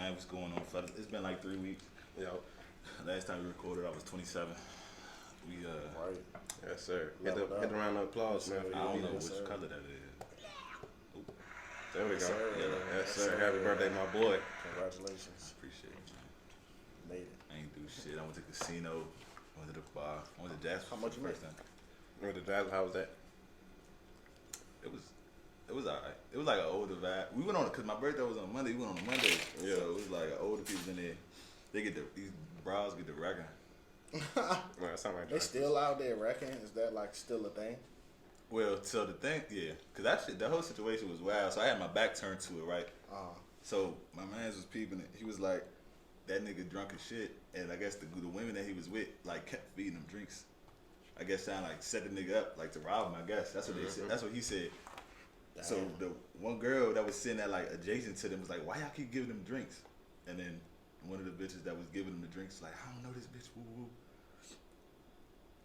man? What's going on, fellas? It's been like 3 weeks. Yo. Last time we recorded, I was 27. We Right. Yes, sir. Hit Leveled the round of applause, man. I don't know Yes, which sir. color that is. Oop, There we go. Yes, sir. Yes, Yes, sir. sir. Happy birthday, my boy. Congratulations. appreciate it, man. Made it. I ain't do shit. I went to the casino. I went to the bar. I went to Jasper How for much the you first make? time. With the jazz, how was that? It was alright. It was like an older vibe. We went on it because my birthday was on Monday. We went on a Monday. Yeah. So it was like older people in there. They get these bras get the record. Well, that sound like They still out there wrecking? Is that like still a thing? Well, so the thing, yeah, because that shit, the whole situation was wild. So I had my back turned to it, right? So my man was peeping it. He was like, that nigga drunk as shit. And I guess the women that he was with, like, kept feeding him drinks. I guess trying like set the nigga up, like to rob him, I guess. That's what they said. That's what he said. Damn. So the one girl that was sitting there like adjacent to them was like, why y'all keep giving them drinks? And then one of the bitches that was giving them the drinks was like, I don't know this bitch, woo woo.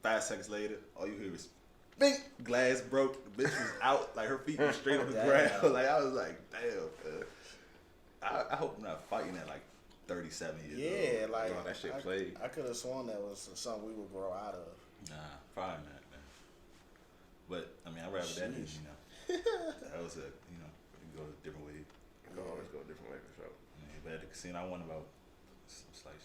5 seconds later, all you hear is bing, glass broke. The bitch was out, like her feet were straight on the Damn. ground. Like I was like, damn. I hope I'm not fighting at like 37 years Yeah, old. like Oh, that shit played. I could have sworn that was something we would grow out of. Nah, probably not, man. But I mean, I rather that than Sheesh. that was a you know we go a different way. You can always go a different way for sure. But at the casino, I won about it's like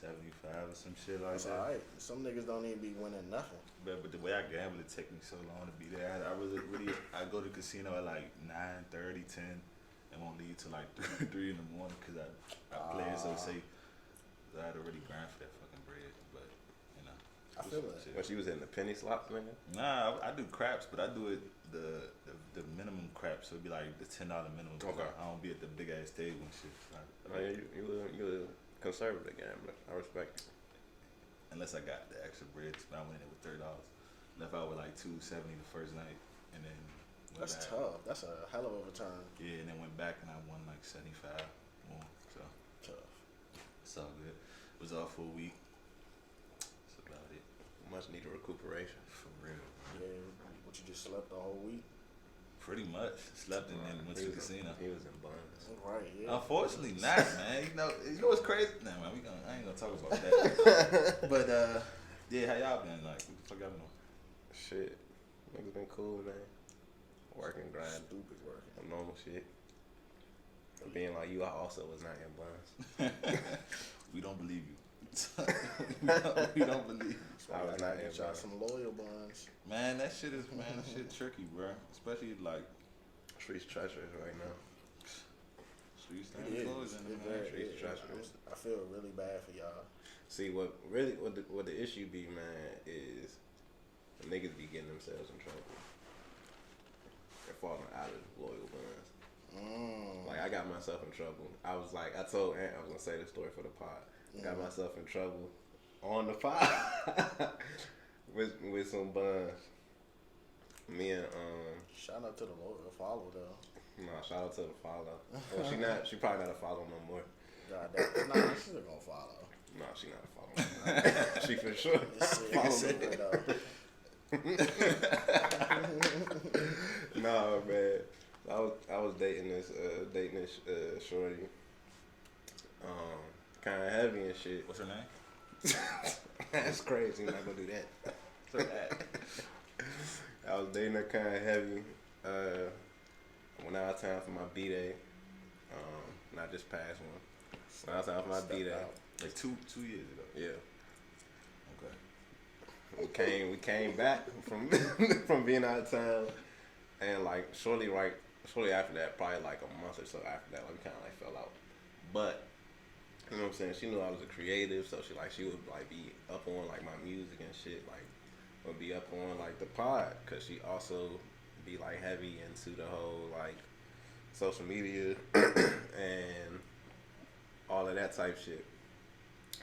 $275 or some shit like That's that. alright. Some niggas don't even be winning nothing. But the way I gamble, it take me so long to be there. I really I go to the casino at like 9:30, 10, and won't leave till like 3 in the morning because I play it so safe. So I had already grind for that fucking bread, but you know. I feel it. shit. But she was in the penny slots, nigga. Nah, I do craps, but I do it the minimum crap, so it'd be like the $10 minimum. Okay. I don't be at the big ass table and shit. So Oh, yeah, you a conservative gambler. I respect it. unless I got the extra bread, but I went in there with $30. Left out with like $270 the first night, and then went That's back. tough. That's a hell of a return. Yeah, and then went back and I won like 75 more. So Tough. it's all good. It was off for a week. That's about it. Much needed recuperation. For real. Yeah, but you just slept the whole week. Pretty much. Slept and then went to the casino. He was in buns. Right, yeah. Unfortunately not, man. You know what's crazy? Nah, man, I ain't gonna talk about that. But yeah, how y'all been? Like, what the fuck y'all been doing? Shit. Niggas been cool, man. Working, grind, Stupid work. normal shit. But being like you, I also was not in buns. We don't believe you. we don't believe you. That's why I was gotta not get in y'all buns. some loyal buns. Man, that shit tricky, bro. Especially like Streets treacherous right now. streets It and is. clothes and It man. very treats is. treacherous. I feel really bad for y'all. See what the issue be, man, is the niggas be getting themselves in trouble. They're falling out of loyal buns. Like I got myself in trouble. I was like, I told Aunt I was gonna say the story for the pod. Got myself in trouble on the pod with some buns. Me and Shout out to the loyal follow though. nah, shout out to the follow. Well, she probably not a follow no more. God damn. Nah, she's still gonna follow. No, she not a follow. No more. She for sure. It's secret though. Nah, man. I was dating this shorty. Kind of heavy and shit. What's her name? That's crazy. I'm not gonna do that. What's that? I was dating her kind of heavy. Went out of town for my B-day. Not this past one. Went out of town for my Stepped B-day. out. Like two years ago. Yeah. Okay. We came back from from being out of town, and like shortly after that, probably like a month or so after that, like we kind of like fell out. But you know what I'm saying? She knew I was a creative, so she would like be up on like my music and shit, like would be up on like the pod, cause she also be like heavy into the whole like social media and all of that type shit.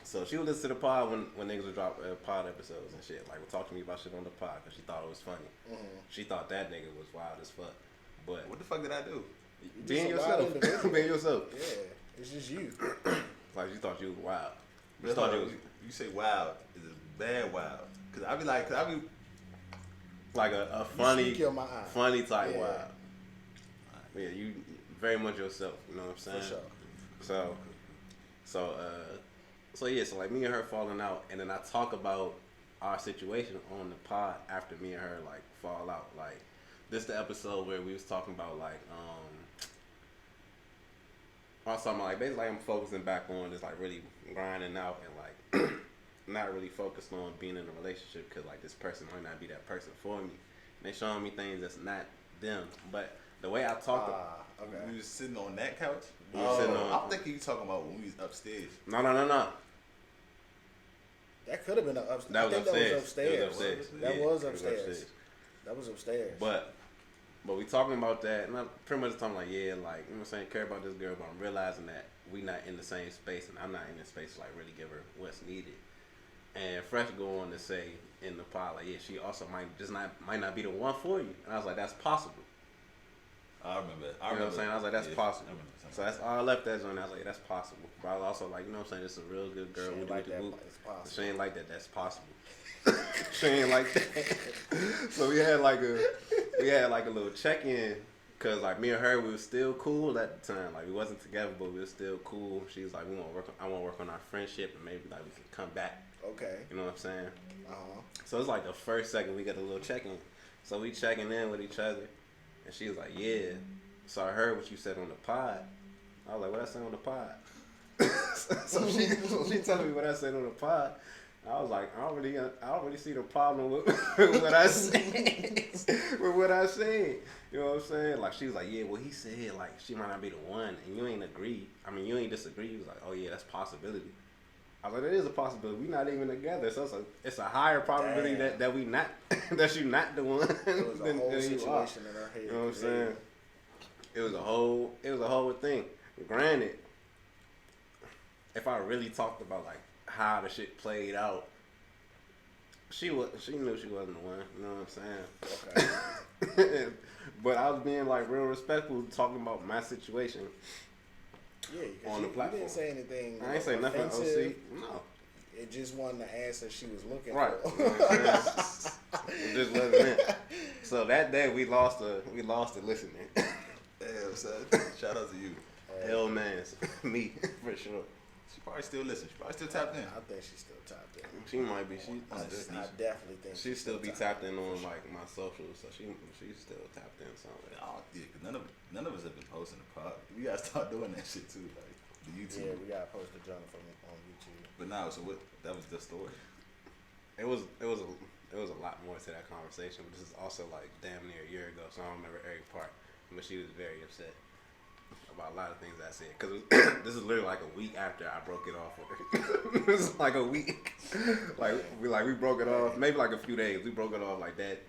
So she would listen to the pod when niggas would drop pod episodes and shit. Like would talk to me about shit on the pod because she thought it was funny. She thought that nigga was wild as fuck. But What the fuck did I do? being just a wild yourself, individual. being yourself. Yeah, it's just you. Like you thought you was wild. You That's thought why you was you say wild is a bad wild. Cause I be like a funny, speak your mind. funny type Yeah. wild. Yeah, you very much yourself. You know what I'm saying? For sure. So yeah. So like me and her falling out, and then I talk about our situation on the pod after me and her like fall out. Like this the episode where we was talking about like I was talking about like basically like, I'm focusing back on just like really grinding out and like not really focused on being in a relationship because like this person might not be that person for me. And they showing me things that's not them. But the way I talk, Okay. We was sitting on that couch. We was sitting on- I'm thinking you talking about when we was upstairs. no. That could have been upstairs. That was upstairs. That was upstairs. It was upstairs. That Yeah, was it was upstairs. upstairs. That was upstairs. But we talking about that, and I'm pretty much talking like, yeah, like, you know what I'm saying, care about this girl, but I'm realizing that we not in the same space, and I'm not in the space to, like, really give her what's needed. And Fresh go on to say in the pod, like, yeah, she also might not be the one for you. And I was like, that's possible. I remember. You know what I'm saying? I was like, that's possible. I remember So that's all I left that on. I was like, that's possible. But I was also like, you know what I'm saying, this is a real good girl. She We ain't do like the that, whoop. but it's possible. She ain't like that. That's possible. She ain't like that. So we had like a little check-in, cause like me and her, we was still cool at the time. Like we wasn't together, but we was still cool. She was like, I want to work on our friendship, and maybe like we can come back. Okay. You know what I'm saying? Uh-huh. So it's like the first second we got a little check-in. So we checking in with each other, and she was like, yeah. So I heard what you said on the pod. I was like, what I said on the pod? so she telling me what I said on the pod. I was like, I don't really see the problem with what I said. With what I said. You know what I'm saying? Like she was like, yeah, well he said like she might not be the one, and you ain't agree. I mean, you ain't disagree. He was like, oh yeah, that's a possibility. I was like, that is a possibility. We not even together, so it's a higher probability that we not that you not the one. It was a than whole you are. situation in her head. You know what I'm saying? It was a whole thing. Granted, if I really talked about like how the shit played out, she knew she wasn't the one. You know what I'm saying? Okay. But I was being like real respectful, talking about my situation. Yeah, On the you platform. didn't say anything. I ain't say nothing. offensive. OC, no. It just wasn't the answer she was looking Right. for. You know what I'm saying? It just wasn't it. So that day we lost the listening. Damn, son. Shout out to you. Hell man, me for sure. She probably still listens. She probably still tapped in. I think she's still tapped in. She might be. I definitely think She still be tapped tapped in on like my socials, so she's still tapped in somewhere. Oh, yeah, 'cause none of us have been posting the pod. We gotta start doing that shit too, like the YouTube. Yeah, we gotta post the journal on YouTube. But now, so what? That was the story. It was a lot more to that conversation, but this is also like damn near a year ago, so I don't remember every part. But she was very upset about a lot of things I said, because this is literally like a week after I broke it off with her. This is like a week. we broke it off, maybe like a few days. We broke it off like that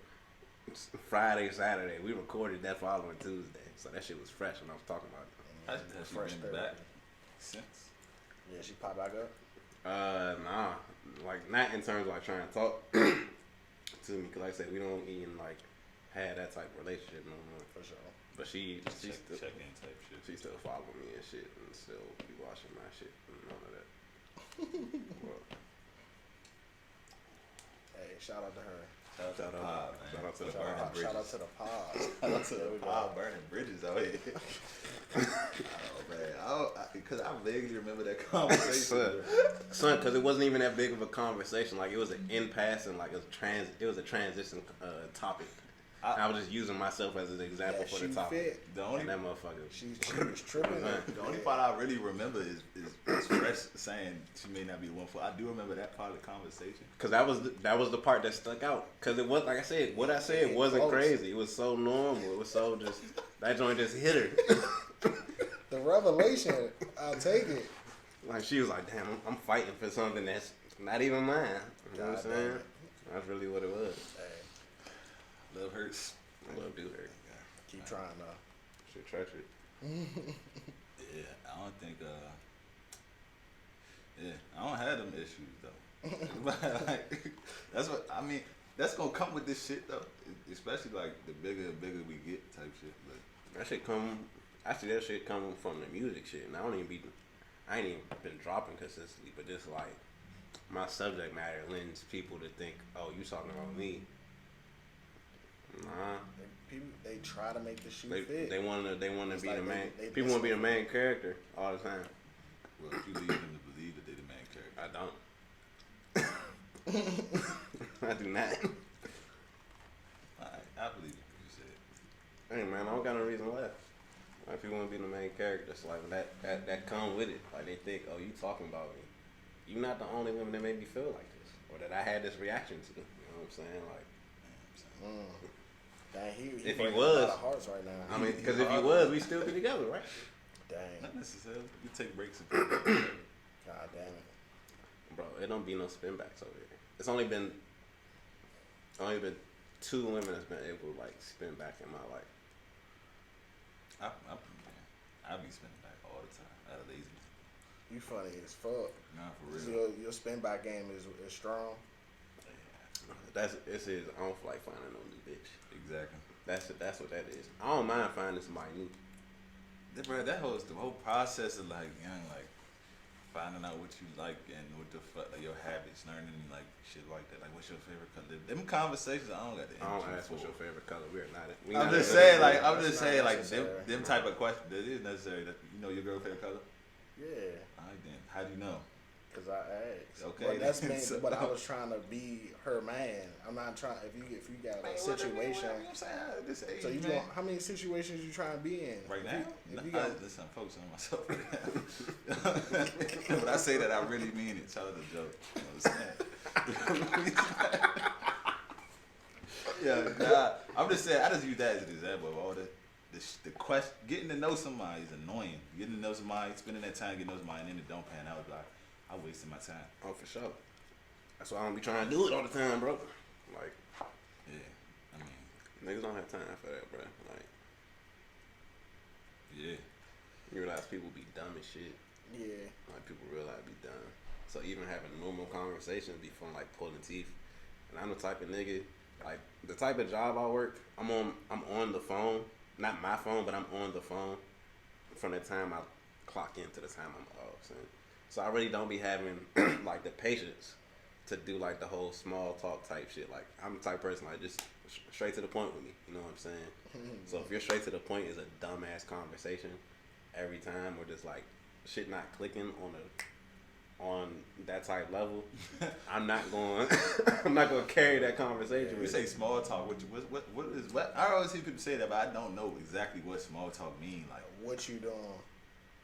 Friday, Saturday. We recorded that following Tuesday, so that shit was fresh when I was talking about it. Has she Fresh been back since? Yeah, she popped back up. Nah, like not in terms of like trying to talk to me, cause like I said, we don't even like have that type of relationship no more. For sure. But she still Check in type shit. she still follow me and shit, and still be watching my shit and none of that. Well, Hey, shout out to her. Shout out to the pod, man. Shout out to the Burning pod. bridges. Shout out to the pod. Shout out to There the we go. pod burning bridges out here. Oh man, because I vaguely remember that conversation. son, because it wasn't even that big of a conversation. Like it was an in passing, like it was a transition topic. I was just using myself as an example Yeah, for she the topic. fit. The only And that motherfucker. She was tripping. The only part I really remember is Fresh saying she may not be the one for. I do remember that part of the conversation. Cause that was the part that stuck out. Cause it was like I said, what I said Yeah, wasn't close. crazy. It was so normal. It was so just that joint just hit her. The revelation, I'll take it. Like she was like, damn, I'm fighting for something that's not even mine. You know what I'm God saying? damn it. That's really what it was. Hey, Love hurts. Love do her. keep trying though. Shit treacherous. Yeah, I don't think. Yeah, I don't have them issues though. But like, that's what I mean. That's gonna come with this shit though. Especially like the bigger and bigger we get type shit. Like, That shit come. Actually, that shit come from the music shit. And I ain't even been dropping consistently, but just like my subject matter lends people to think, oh, you talking about me. Nah. People, they try to make the shoe They fit. they want to It's be like the main. they People want to be the main character all the time. Well, if you lead them to believe that they're the main character. I don't. I do not. I believe what you said. Hey man, I don't got no reason left. Like, if you want to be the main character, it's like that come with it. Like they think, oh, you talking about me. You're not the only woman that made me feel like this, or that I had this reaction to. You know what I'm saying? Like, Dang, he If he breaking was- a lot of hearts right now. I mean, because if you was, we still be together, right? Dang, Not necessarily. You take breaks. god damn it. Bro, it don't be no spin backs over here. It's only been 2 women that's been able to like spin back in my life. I be spinning back all the time out of laziness. You funny as fuck. Nah, for real. Your spin back game is strong. It's his. I don't feel like finding no new bitch. Exactly. That's what that is. I don't mind finding somebody new. Bro, the whole process of like finding out what you like and what the fuck, like your habits, learning like shit like that. Like, what's your favorite color? Them conversations, I don't got the I don't energy ask what's for. your favorite color. We're not. I'm just saying, like, That's not them type of questions. That is necessary. That you know your girl's favorite color. Yeah, All right, then. How do you know? because I asked. Okay, But that's then. me. But I was trying to be her man. I'm not trying. If you got a situation. I'm saying, this age, So you man. want how many situations you trying to be in Right If now? you- if you Nah, got- listen, I'm focusing on myself right now. When I say that, I really mean it. Shout out to Joe. You know what I'm saying? Yeah, nah, I'm just saying, I just use that as an example of all the question. Getting to know somebody is annoying. Getting to know somebody, spending that time getting to know somebody, and then it don't pan out. Like, I wasted my time. Oh, for sure. That's why I don't be trying to do it all the time, bro. Like, Yeah, I mean, niggas don't have time for that, bro. Like, yeah. you realize people be dumb as shit. Yeah, Like, people realize be dumb. So even having normal conversations be fun, like pulling teeth. And I'm the type of nigga, like the type of job I work, I'm on the phone, not my phone, but I'm on the phone from the time I clock in to the time I'm off. So I really don't be having like the patience to do like the whole small talk type shit. Like I'm the type of person like just straight to the point with me. You know what I'm saying? So if you're straight to the point, is a dumbass conversation every time, or just like shit not clicking on that type level, I'm not going to carry that conversation. You with say me. small talk. What is what? I always hear people say that, but I don't know exactly what small talk mean. Like, what you doing?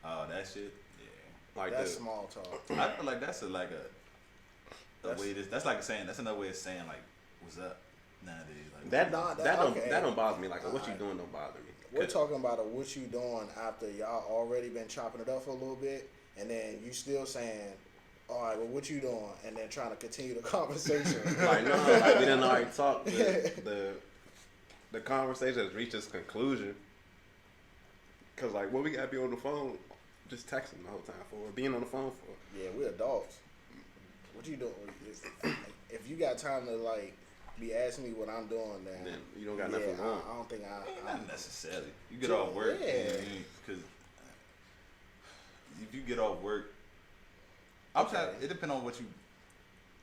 oh, that shit. Yeah, Like That's the, small talk. I feel like that's a That's- way. That's like saying. That's another way of saying like, what's up nowadays. Like, that Nah, that don't bother me. Like what you Alright. doing don't bother me. We're talking about what you doing after y'all already been chopping it up for a little bit, and then you still saying, "All right, well, what you doing?" And then trying to continue the conversation. Like no, like we didn't already talk. The conversation has reached its conclusion. Cause like what we gotta be on the phone, just texting the whole time for, or being on the phone for. Yeah, we're adults. What you doing? If you got time to like be asking me what I'm doing, Then you don't yeah, got nothing on. I don't think not necessarily. You get off work, Yeah. because if you get off work, I'm trying. It depends on what you.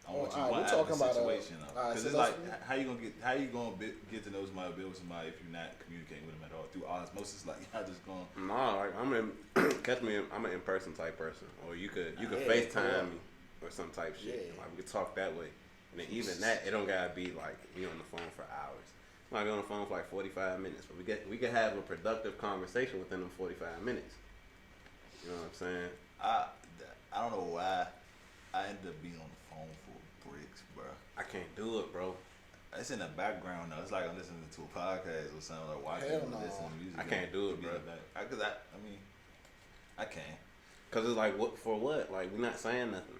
On what you alright, want we're out of talking the about, situation, alright, because so it's let's- like how you gonna get to know somebody, build with somebody if you're not communicating with them at all through osmosis. Like y'all just going. No, like I'm I'm an in-person type person, or you could Yeah, FaceTime me or some type shit. Yeah. Like we could talk that way, and then even that it don't gotta be like me on the phone for hours. I might be on the phone for like 45 minutes, but we could have a productive conversation within them 45 minutes. You know what I'm saying? I don't know why I end up being on the phone for breaks, bro. I can't do it, bro. It's in the background though. It's like I'm listening to a podcast or something, like watching Hell or no. listening to music. I can't do it, Be bro. in the back. Cause I mean, I can't. Cause it's like what for what? Like we're not saying nothing.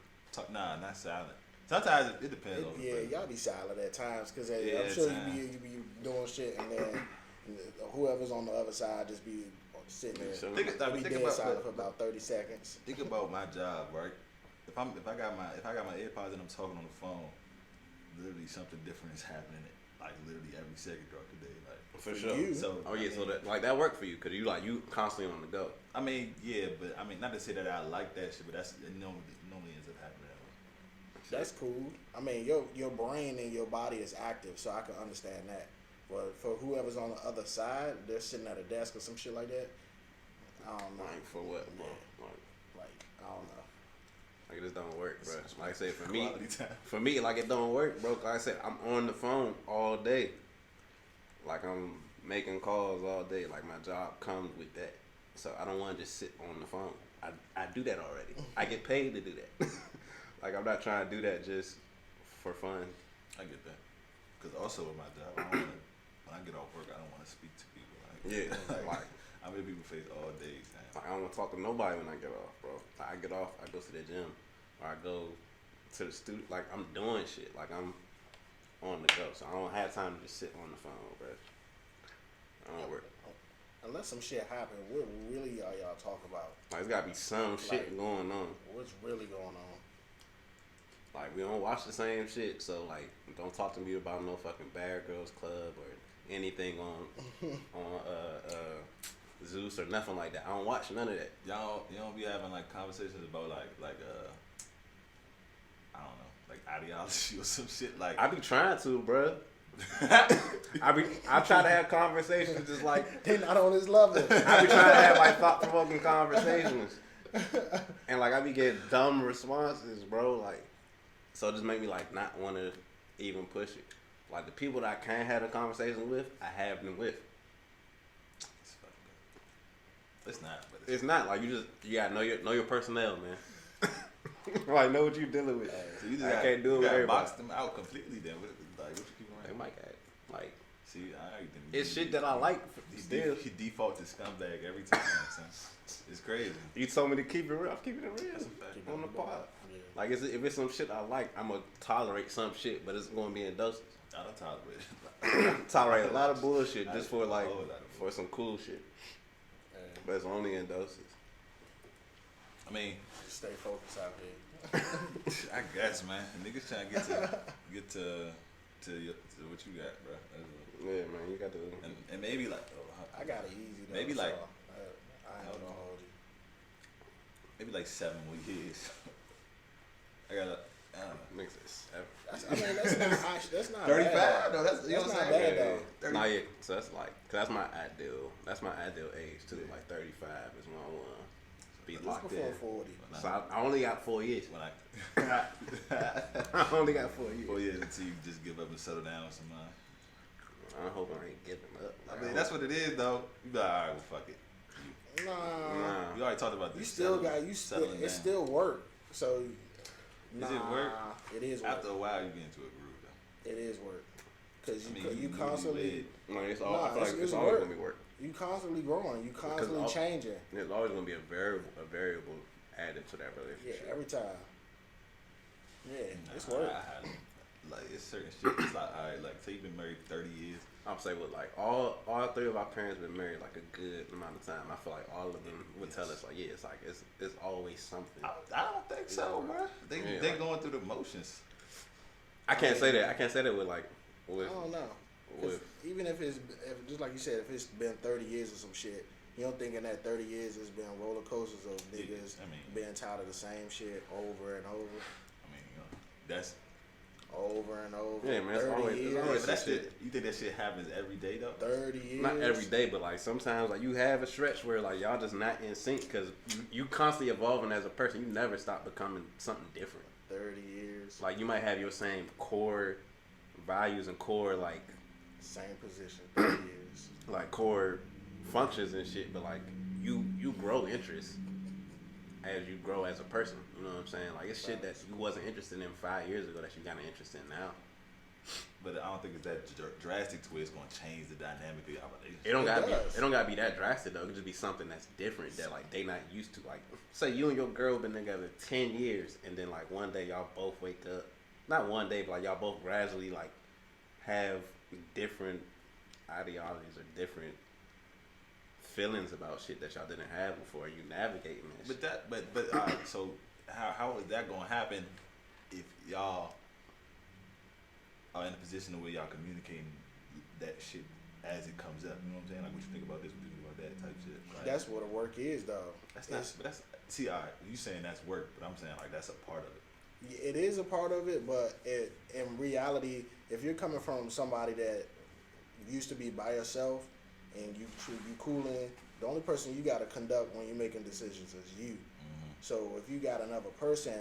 Nah, not silent. Sometimes it depends on the yeah, person. y'all be silent at times because Yeah, I'm at sure times. you be doing shit, and then whoever's on the other side just be sitting there. So- Think Be dead about silent for about 30 seconds. Think about my job, right? If I got my AirPods and I'm talking on the phone, literally something different is happening. Like literally every second throughout the day. Like For For sure. you. so. Oh yeah, I so mean, that like that worked for you, cause you constantly on the go. I mean, yeah, but I mean, not to say that I like that shit, but that's it normally ends up happening that way. That's cool. I mean, your brain and your body is active, so I can understand that. But for whoever's on the other side, they're sitting at a desk or some shit like that. I don't know. Like for what, bro? Like I don't know. Like this don't work, bro. Like I say, Quality time. for me, like it don't work, bro. Like I said, I'm on the phone all day. Like I'm making calls all day. Like my job comes with that, so I don't want to just sit on the phone. I do that already. I get paid to do that. Like I'm not trying to do that just for fun. I get that. Because also with my job, I don't wanna, when I get off work, I don't want to speak to people. Like, Yeah, like I'm in people's face all day, man. I don't want to talk to nobody when I get off, bro. I get off, I go to the gym, or I go to the studio. Like I'm doing shit. Like I'm on the go, so I don't have time to just sit on the phone, bro. I don't work. Unless some shit happen, what really are y'all talking about? Like it's gotta be some shit Like- going on. What's really going on? Like we don't watch the same shit, so like don't talk to me about no fucking Bad Girls Club or anything on Zeus or nothing like that. I don't watch none of that. You don't be having like conversations about like I don't know, like ideology or some shit like. I be trying to, bruh. I try to have conversations just like They not on this level. I be trying to have like thought provoking conversations, and like I be getting dumb responses, bro. Like, so it just make me like not want to even push it. Like the people that I can't have a conversation with, I have them with. It's fucking good. It's not, but It's not like you gotta know your personnel, man. Like know what you dealing with. so you just I can't do it you with gotta everybody. box them out completely. Then what you keep They around? might got like See, it's shit that I like. Still, He default to scumbag every time. Son. It's crazy. you told me to keep it real. I'm keeping it real That's a fact. on the pod. Yeah. Like if it's some shit I like, I'm gonna tolerate some shit, but it's gonna be in doses. I don't tolerate it. Tolerate a lot of bullshit just for A like whole lot of for some cool shit, Yeah. but it's only in doses. I mean, Stay focused out here. I guess, man. Niggas trying to get to what you got, bro. Yeah, man, you got to. And maybe like, I got it easy though. Maybe so like- I ain't gonna hold you. maybe like 7 more years. I gotta. I don't know. Makes it seven. That's not 35? bad. No, that's you know That's what I'm not saying. bad though. Not yet. So that's like, cause that's my ideal. That's my ideal age too. Like 35 is when I want to be Just locked before in. 40. So I only got 4 years. When I I only got 4 years. 4 years until you just give up and settle down with somebody. I hope I ain't giving up. I mean, that's what it is, though. You be like, all right, well, fuck it. Nah. We already talked about this. You still got settling it's down. still work. So Is it work? It is work. After a while, you get into a groove, though. It is work. Cause I you mean, you constantly No, it's all. Nah, I feel like it's it's work. always gonna be work. you constantly growing. You constantly all- changing. There's always gonna be a variable added to that Yeah, relationship. every time. Yeah, it's Nah, work. like, it's certain shit. It's like, all right, like, say you've been married 30 years. I'm saying with like all 3 of our parents been married like a good amount of time. I feel like all of them would tell us like, yeah, it's like it's always something. I don't think so, bro. They Yeah, like- going through the motions. I can't say that. I can't say that with like I with don't know. 'Cause with even if just like you said, if it's been 30 years or some shit, you don't think in that 30 years it's been roller coasters of Yeah, niggas I mean- being tired of the same shit over and over, I mean, you know, that's. over and over. Yeah, man, it's 30 always- it's years, always But that some shit, you think that shit happens every day, though? 30 years. not every day, but like sometimes like you have a stretch where like y'all just not in sync because you constantly evolving as a person. You never stop becoming something different. 30 years. Like you might have your same core values and core like Same position. 30 years. core functions and shit, but like you grow interest as you grow as a person. You know what I'm saying? Like it's shit that you wasn't interested in 5 years ago that you got an interest in now. But I don't think it's that drastic to where it's going to change the dynamic of your relationship. It don't gotta does. be. It don't gotta be that drastic though. It could just be something that's different that like they not used to. Like say you and your girl been together 10 years, and then like one day y'all both wake up. Not one day, but like y'all both gradually like have different ideologies or different feelings about shit that y'all didn't have before. You navigating that. But Shit. but all right, so how is that gonna happen if y'all are in a position where y'all communicating that shit as it comes up? You know what I'm saying? Like, what you think about this? What you think about that type shit? Like, That's what the work is, though. that's not. But that's see, all right, you saying that's work, but I'm saying like that's a part of it. It is a part of it, but in reality, if you're coming from somebody that used to be by yourself and you cooling, the only person you got to conduct when you're making decisions is you. So if you got another person,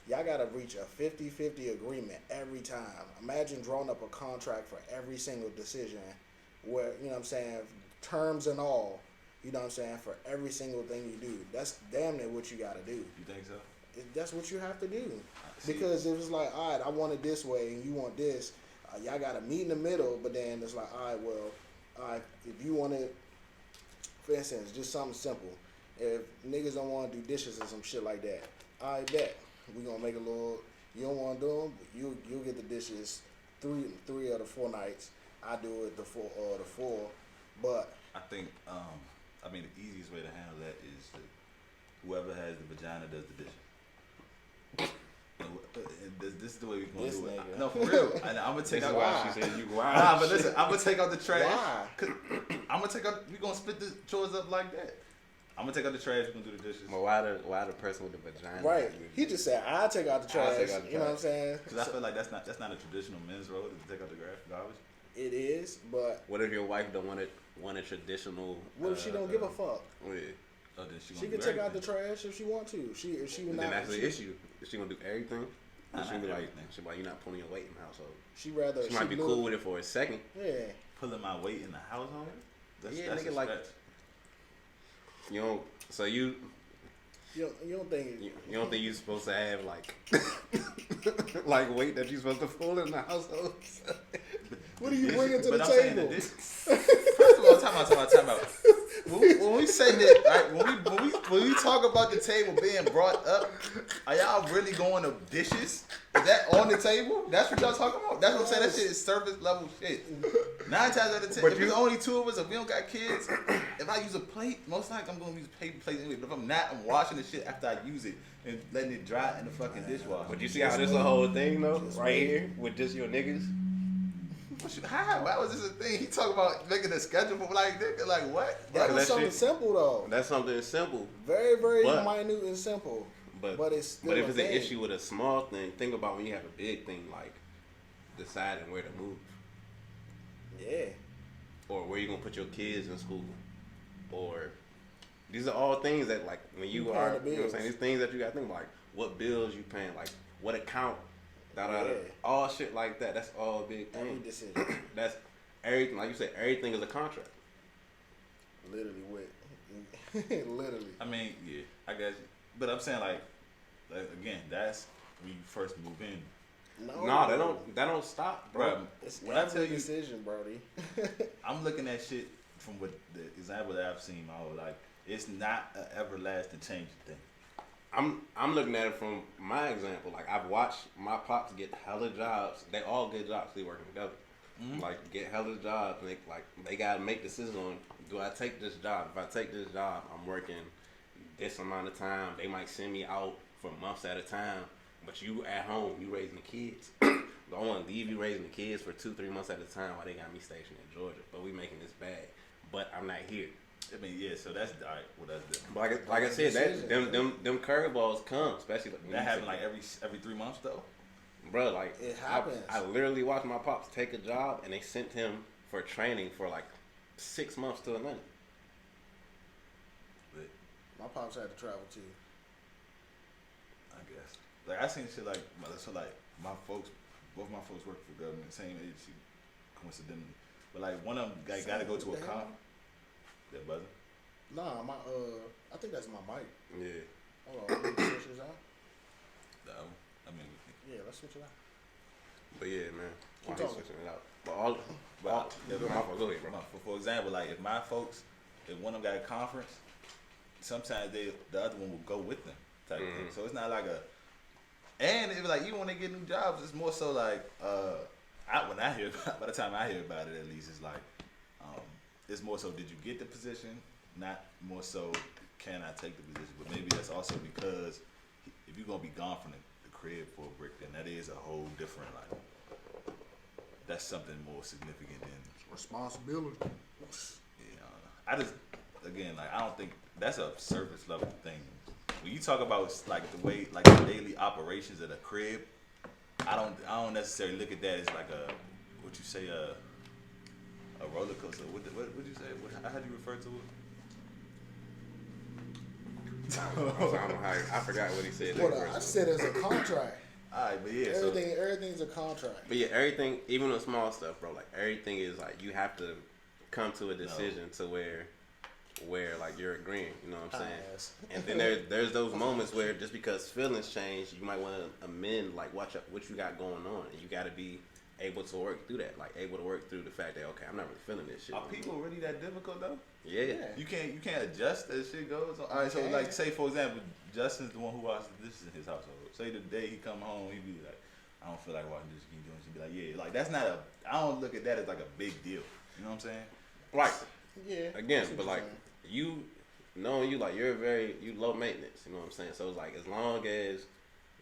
y'all got to reach a 50-50 agreement every time. Imagine drawing up a contract for every single decision where, you know what I'm saying, terms and all, you know what I'm saying, for every single thing you do. That's damn near what you got to do. You think so? That's what you have to do. See. Because if it's like, all right, I want it this way and you want this, y'all got to meet in the middle, but then it's like, all right, well, all right, if you want it, for instance, just something simple. If niggas don't want to do dishes or some shit like that, I bet we gonna make a little. You don't want to do them, but you'll get the dishes 3 of the 4 nights. I do it the 4. But I think, I mean, the easiest way to handle that is that whoever has the vagina does the dishes. This is the way we gonna This do it. nigga. No, for real. I'm gonna take This is out. why she said you wild. Nah, but listen, I'm gonna take out the trash. Why? I'm gonna take out. We gonna split the chores up like that. I'm gonna take out the trash. We gonna do the dishes. But why the person with the vagina? right, he just said I take out the trash. take out the You know what I'm trash. saying? Because I feel like that's not a traditional men's role to take out the garbage. It is, but What if your wife don't want a traditional? what if she don't give a fuck? Yeah. Oh, then she She gonna can do take out the everything. trash if she want to. If she And not, then that's the she, issue. Is she gonna do everything? Or Not she be like, everything. she be like, you're not pulling your weight in the household. she rather She might be look- cool with it for a second. Yeah, Pulling my weight in the household. That's Yeah, nigga, a like- stretch. You don't. So you you don't think you don't think you're supposed to have like like weight that you're supposed to pull in the household? what are you bringing to But the I'm saying table? that first of all, time out. When we say that, right? When we talk about the table being brought up, are y'all really going to dishes? Is that on the table? That's what y'all talking about? That's what I'm saying. That shit is surface level shit. 9 times out of 10, But if you- it's only 2 of us, if we don't got kids, if I use a plate, most likely I'm gonna use a paper plate anyway. But if I'm not, I'm washing the shit after I use it and letting it dry in the fucking dishwasher. But you see how this is a whole thing though, right here with just your niggas. How? Why was this a thing? He talking about making a schedule for like nigga, like what? That Right, was that something shit- simple though. That's something simple. Very, very But- minute and simple. But it's still but if a it's thing. an issue with a small thing, think about when you have a big thing like deciding where to move Yeah. or where you gonna put your kids in school, or these are all things that like when you paying are, the you know what I'm bills. saying, these things that you gotta think like what bills you paying, like what account, Yeah. all shit like that. That's all big Every things. decision. That's everything. Like you said, everything is a contract. Literally with literally. I mean, yeah, I guess. But I'm saying like again, that's when you first move in. No, that don't stop, bro. Bro, It's when I every tell you, decision, Brody. I'm looking at shit from what the example that I've seen my whole life. It's not an everlasting changing thing. I'm looking at it from my example. Like I've watched my pops get hella jobs. They all good jobs. They working together. Mhm. Like get hella jobs. And they gotta make decisions on, do I take this job? If I take this job, I'm working this amount of time. They might send me out for months at a time. But you at home, you raising the kids. I want to leave you raising the kids for 2-3 months at a time while they got me stationed in Georgia. But we making this bag. But I'm not here. I mean, yeah. So that's all right. Well, that's different. But like I said, them curveballs come, especially like when That you happen take- like every 3 months though. Bro, like It happens. I literally watched my pops take a job and they sent him for training for like 6 months to a month. But My pops had to travel too. I guess like I seen shit like so like my folks, both my folks work for government, same agency, coincidentally. But like one of them got to go to a What the hell? comp. That buzzing. Nah, I think that's my mic. Yeah. Hold on, let me switch this out. No, I mean, Yeah, let's switch it out. But yeah, man. Keep Why he talking. switching it out? But all yeah, go ahead, bro. for example, like if my folks, if one of them got a conference, sometimes the other one will go with them type of thing. Mhm. So it's not like and it was like even when they get new jobs, it's more so like when I hear by the time I hear about it at least, it's like it's more so did you get the position, not more so can I take the position. But maybe that's also because if you're gonna be gone from the crib for a brick, then that is a whole different like that's something more significant than Responsibility. yeah, I just again like I don't think that's a surface level thing. When you talk about like the way like the daily operations of the crib, I don't necessarily look at that as like a what you say a a roller coaster. What would you say? How do you refer to it? I don't know how. I forgot what he said. Well, I said it's a contract. All right, but yeah, Everything's a contract. But yeah, everything, even with small stuff, bro. Like everything is like you have to come to a decision to where like you're agreeing. You know what I'm saying? And then there's those moments where just because feelings change, you might want to amend like what you got going on, and you got to be able to work through that. Like able to work through the fact that okay, I'm not really feeling this shit. Are people really that difficult though? Yeah. You can't adjust as shit goes. All right, so like say for example, Justin's the one who watches this in his household. Say the day he come home, he be like, I don't feel like watching this. Keep doing. She be like, yeah, like that's not a. I don't look at that as like a big deal. You know what I'm saying? Right. Yeah. Again, but like you, knowing you, like you low maintenance. You know what I'm saying? So it's like as long as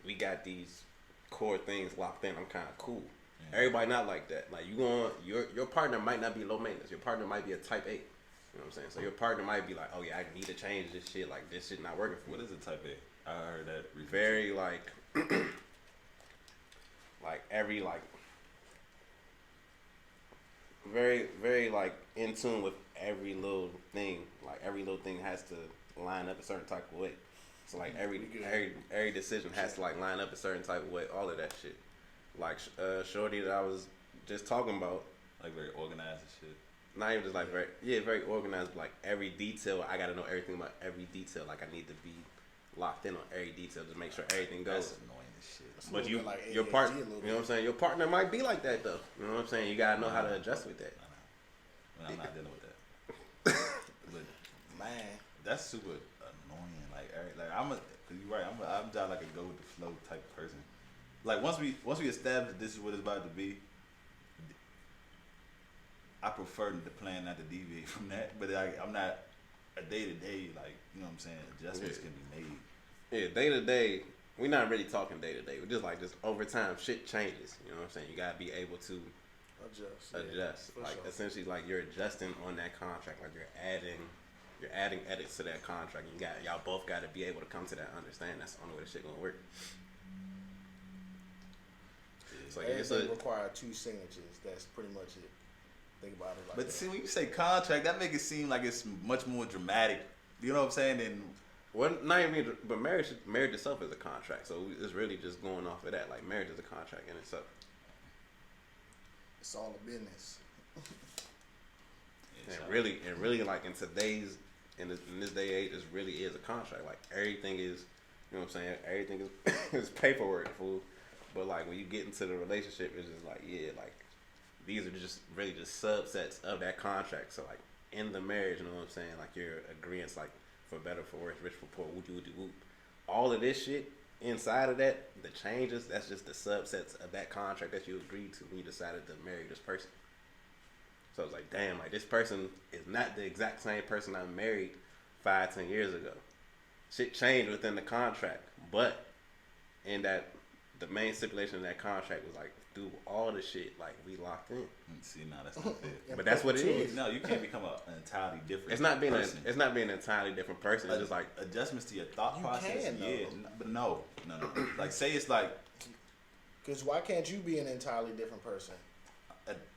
we got these core things locked in, I'm kind of cool. Yeah. Everybody not like that. Like your partner might not be low maintenance. Your partner might be a type 8. You know what I'm saying? So your partner might be like, oh yeah, I need to change this shit. Like this shit not working for me. What is a type 8? I heard that. Very like, very like in tune with every little thing. Like every little thing has to line up a certain type of way. So like every decision has to like line up a certain type of way. All of that shit. Like Shorty that I was just talking about. Like very organized and shit. Not even just like very organized. But like every detail, I gotta know everything about every detail. Like I need to be locked in on every detail to make sure everything goes. That's annoying as shit. But like your partner, you know what I'm saying? Your partner might be like that though. You know what I'm saying? You gotta know how to adjust with that. I'm not dealing with that. But Man, that's super annoying. Like cause you're right. I'm just like a go with the flow type of person. Like once we establish that this is what it's about to be, I prefer the plan not to deviate from that. But I'm not a day to day, like, you know what I'm saying, adjustments can be made. Yeah, day to day, we're not really talking day to day. We're just like just over time, shit changes. You know what I'm saying? You gotta be able to adjust. Like sure. Essentially, like you're adjusting on that contract. Like you're adding edits to that contract. Y'all both got to be able to come to that understanding. That's the only way the shit gonna work. So everything require 2 signatures. That's pretty much it. Think about it like but that. See, when you say contract, that make it seem like it's much more dramatic. You know what I'm saying? Than not even, but marriage itself is a contract. So it's really just going off of that. Like marriage is a contract in itself. It's all a business. And really, like in this day and age, it really is a contract. Like everything is, you know what I'm saying? Everything is paperwork, fool. But like when you get into the relationship, it's just like, yeah, like these are just really just subsets of that contract. So like in the marriage, you know what I'm saying? Like your agreements, like for better, for worse, rich, for poor, whoop. All of this shit inside of that, the changes, that's just the subsets of that contract that you agreed to when you decided to marry this person. So it's like, damn, like this person is not the exact same person I married 5-10 years ago. Shit changed within the contract, but in that, the main stipulation of that contract was like, through all the shit, like we locked in. See, no, that's not fair. But that's what it is. No, you can't become an entirely different. It's not being person. It's not being an entirely different person. It's just like adjustments to your thought You process. can, Yeah, but no. Like say it's like, because why can't you be an entirely different person?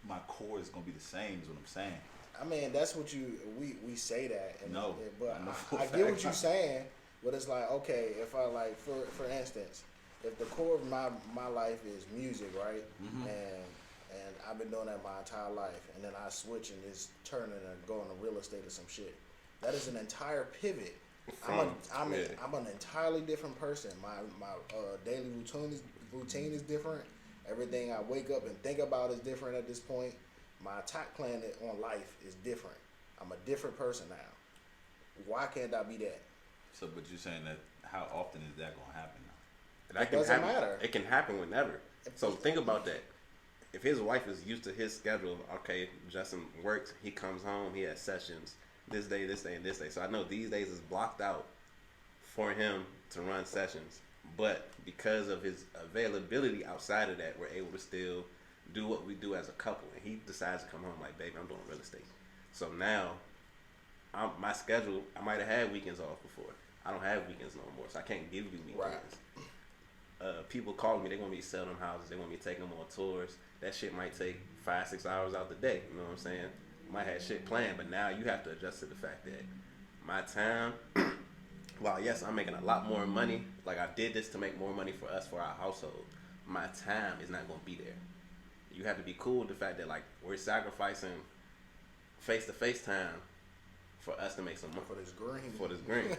My core is gonna be the same. Is what I'm saying. I mean, that's what we say that. And, No, but I get what you're saying. But it's like, okay, if I like, for instance, if the core of my life is music, right, and I've been doing that my entire life, and then I switch and just turn it and go into real estate or some shit, that is an entire pivot. I'm an entirely different person. My daily routine is different. Everything I wake up and think about is different at this point. My attack plan on life is different. I'm a different person now. Why can't I be that? So, but you're saying that how often is that gonna happen? That doesn't matter. It can happen whenever. So think about that. If his wife is used to his schedule, okay, Justin works, he comes home, he has sessions this day, and this day. So I know these days is blocked out for him to run sessions. But because of his availability outside of that, we're able to still do what we do as a couple. And he decides to come home like, baby, I'm doing real estate. So now, my schedule, I might have had weekends off before. I don't have weekends no more, so I can't give you weekends. Right. People call me, they want me to sell them houses, they want me to take them on tours. That shit might take 5-6 hours out the day, you know what I'm saying? might have shit planned, but now you have to adjust to the fact that my time, while yes, I'm making a lot more money, like I did this to make more money for us, for our household, my time is not going to be there. You have to be cool with the fact that like we're sacrificing face-to-face time for us to make some money. For this green. For this green.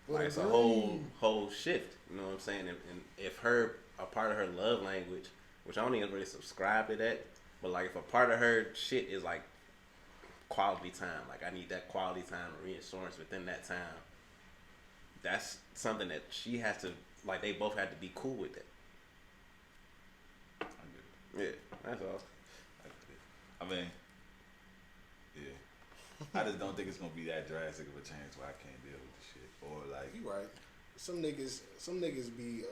For Like the it's a green. whole shift. You know what I'm saying? And if a part of her love language, which I don't even really subscribe to that, but like if a part of her shit is like quality time, like I need that quality time and reassurance within that time, that's something that she has to, like they both have to be cool with it. Yeah, that's all. I mean, yeah. I just don't think it's gonna be that drastic of a change where I can't deal with the shit. Or like, You right. Some niggas be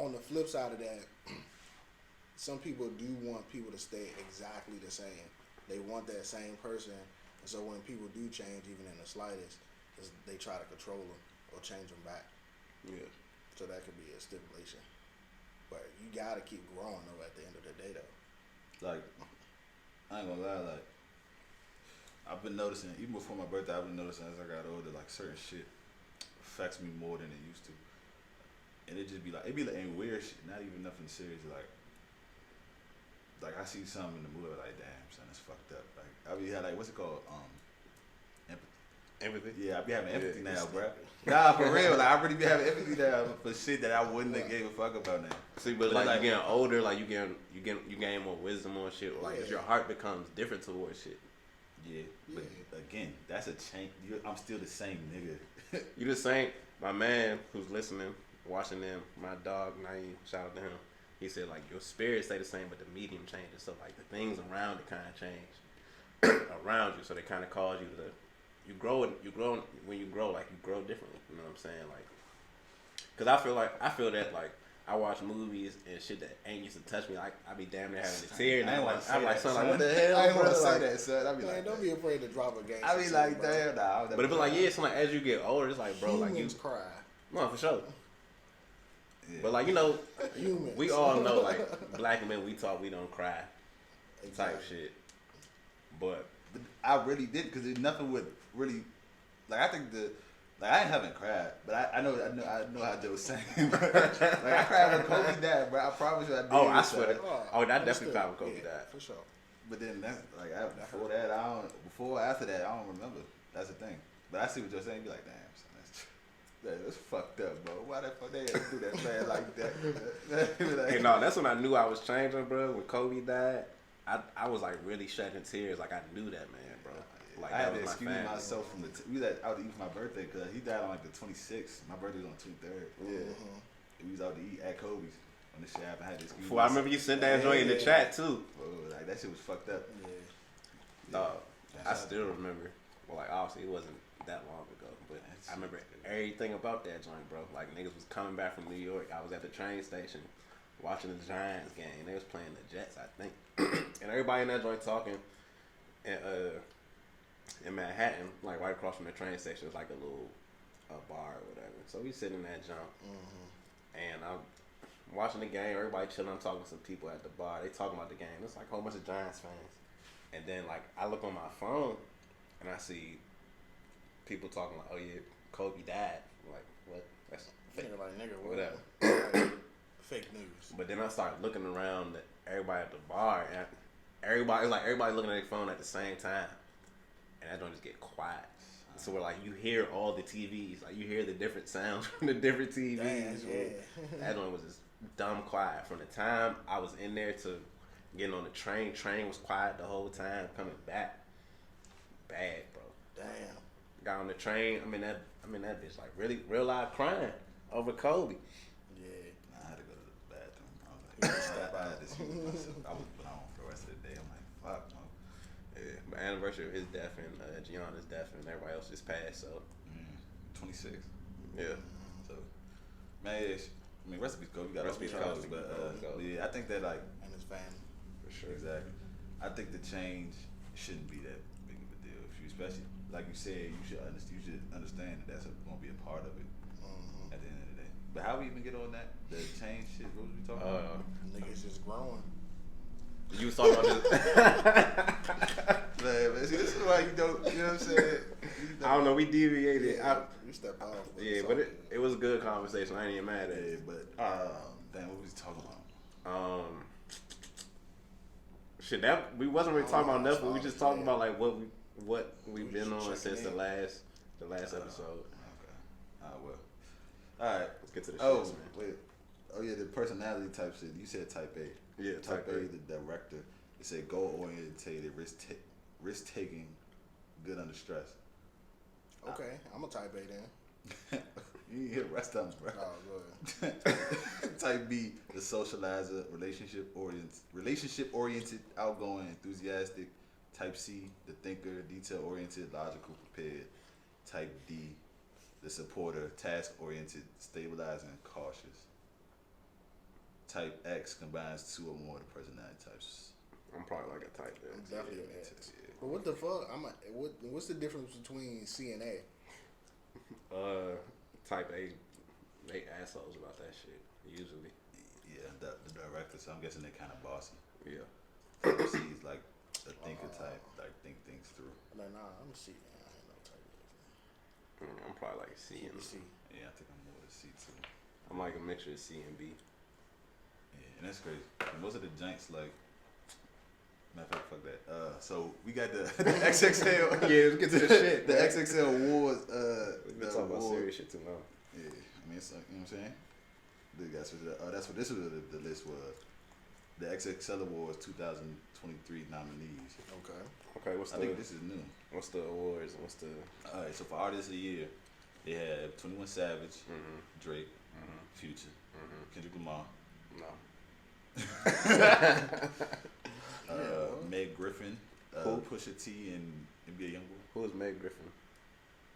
on the flip side of that. Some people do want people to stay exactly the same. They want that same person, and so when people do change, even in the slightest, they try to control them or change them back. Yeah. So that could be a stipulation. But you gotta keep growing though. At the end of the day, though. like, I ain't gonna lie, like, I've been noticing, even before my birthday, I've been noticing as I got older, like, certain shit affects me more than it used to. And it just be like, and weird shit, not even nothing serious, like I see something in the movie, like, damn, son, it's fucked up. Like, I be like, what's it called? Empathy? Yeah, I be having empathy now, it's bro. stupid. Nah, for real, like, I really be having empathy now for shit that I wouldn't have gave a fuck about now. See, but But like like- you getting older, like you gain more wisdom on shit, or like Yeah. your heart becomes different towards shit. Yeah, but again, that's a change. I'm still the same nigga. You the same. My man who's listening, watching them, my dog Naeem, shout out to him. He said like your spirit stay the same, but the medium changes. So like the things around it kind of change around you. So they kind of cause you to you grow when you grow, like you grow differently. You know what I'm saying? Like, cause I feel that like I watch movies and shit that ain't used to touch me. Like I be damn near having a tear. And I ain't I'm wanna like, say I'm like, that, son, like son. what the hell? I ain't bro? want to say Like, that, son. I be Man, like, don't be afraid to drop a gangster. I be shit, like, bro. damn, nah. But it be like, yeah, so like as you get older, it's like, bro, like you, Humans cry. no, for sure. Yeah. But like you know, Humans. we all know like black men, we talk, we don't cry, type Exactly. shit. But But I really did because there's nothing would really like. I think I ain't haven't cried, but I know how Joe was saying. Bro. Like I cried when Kobe died, bro. I promise you I did. oh, I swear, son. to, oh, that definitely understood. cried when Kobe Yeah, died. for sure. But then that's like before that, I don't. Before or after that, I don't remember. That's the thing. But I see what you're saying. Be like, damn, son, that's fucked up, bro. Why the fuck they had to do that man like that? Be like, Hey, no, that's when I knew I was changing, bro. When Kobe died, I was like really shedding tears. Like I knew that man, bro. Like I that had to was my excuse family. myself from we was out to eat for my birthday because he died on like the 26th. My birthday was on 23rd. Mm-hmm. We was out to eat at Kobe's when the shit happened. I had to excuse Before I remember you sent that joint in the Yeah. chat too. Bro, like that shit was fucked up. Yeah. Dog, I That's still remember. Well, like obviously it wasn't that long ago, but I remember everything about that joint, bro. Like niggas was coming back from New York. I was at the train station watching the Giants game. They was playing the Jets, I think, and everybody in that joint talking. And in Manhattan, like right across from the train station, is like a little bar or whatever. So we sitting in that jump, and I'm watching the game. Everybody chilling. I'm talking to some people at the bar. They talking about the game. It's like a whole bunch of Giants fans. And then like I look on my phone, and I see people talking like, "Oh yeah, Kobe died." I'm like, what? That's fake. Nigga like nigga, Whatever. Fake news. But then I started looking around at everybody at the bar, and everybody looking at their phone at the same time, and that don't just get quiet. So we're like, you hear all the TVs, like you hear the different sounds from the different TVs. Damn, yeah. That one was just dumb quiet. From the time I was in there to getting on the train was quiet the whole time. Coming back, bad, bro. Damn. Got on the train. I'm in that bitch like really real live crying over Kobe. Yeah. Nah, I had to go to the bathroom. I was like, I had to excuse myself. I was blown for the rest of the day. I'm like, fuck, no. Yeah, my anniversary of his death and Gianna's death and everybody else just passed. So 26. yeah, So, man, I mean, rest in peace, Kobe. You got Rest in peace, Kobe, Kobe. but Kobe. yeah, I think that like And his family. for sure. exactly. I think the change shouldn't be that big of a deal. If you, especially like you said, you should understand that that's going to be a part of it at the end of the day. But how we even get on that? The change shit. What was we talking about? Niggas just growing. You was talking about this. Man, see, this is why you don't. You know what I'm saying? I don't know. We deviated. You stepped off. Yeah, but it was a good conversation. I ain't even mad at Yeah, it. but damn, what was he talking about? Shit, that we wasn't really talking about nothing. We just talking yeah. about like what we've been on since checking the in. last episode. Okay. Well. All right. Let's get to the Oh, shits, man. wait. Oh yeah, the personality type shit. You said type A. Yeah, Type type A, A. the director. It said goal oriented, risk taking, good under stress. Okay, I'm a type A then. You ain't hit the rest of them, bro. Oh, go ahead. Type B, the socializer, relationship oriented, outgoing, enthusiastic. Type C, the thinker, detail oriented, logical, prepared. Type D, the supporter, task oriented, stabilizing, cautious. Type X combines two or more of the personality types. I'm probably like a type A. I'm definitely an X. Yeah. But what the fuck? What's the difference between C and A? Type A, they assholes about that shit usually. Yeah, the director, so I'm guessing they're kind of bossy. Yeah. Type C is like a thinker type, like think things through. Like, nah, I'm a C. I ain't no type A. I'm probably like a C and C. Yeah, I think I'm more of a C too. I'm like a mixture of C and B. Yeah, and that's crazy. Most of the janks like. Matter of fact, fuck that. So we got the XXL. Yeah, let's get to the shit. The man. XXL awards. We've been talking about serious shit too long. Yeah, I mean, it's like, you know what I'm saying. That's what this was. The list was. The XXL Awards 2023 nominees. Okay. Okay, what's I think this is new. what's the awards? What's the All right, so for Artist of the Year, they have 21 Savage, mm-hmm. Drake, Future, Kendrick Lamar, no? Meg Griffin, Who? Pusha T, and NBA YoungBoy. Who is Meg Griffin?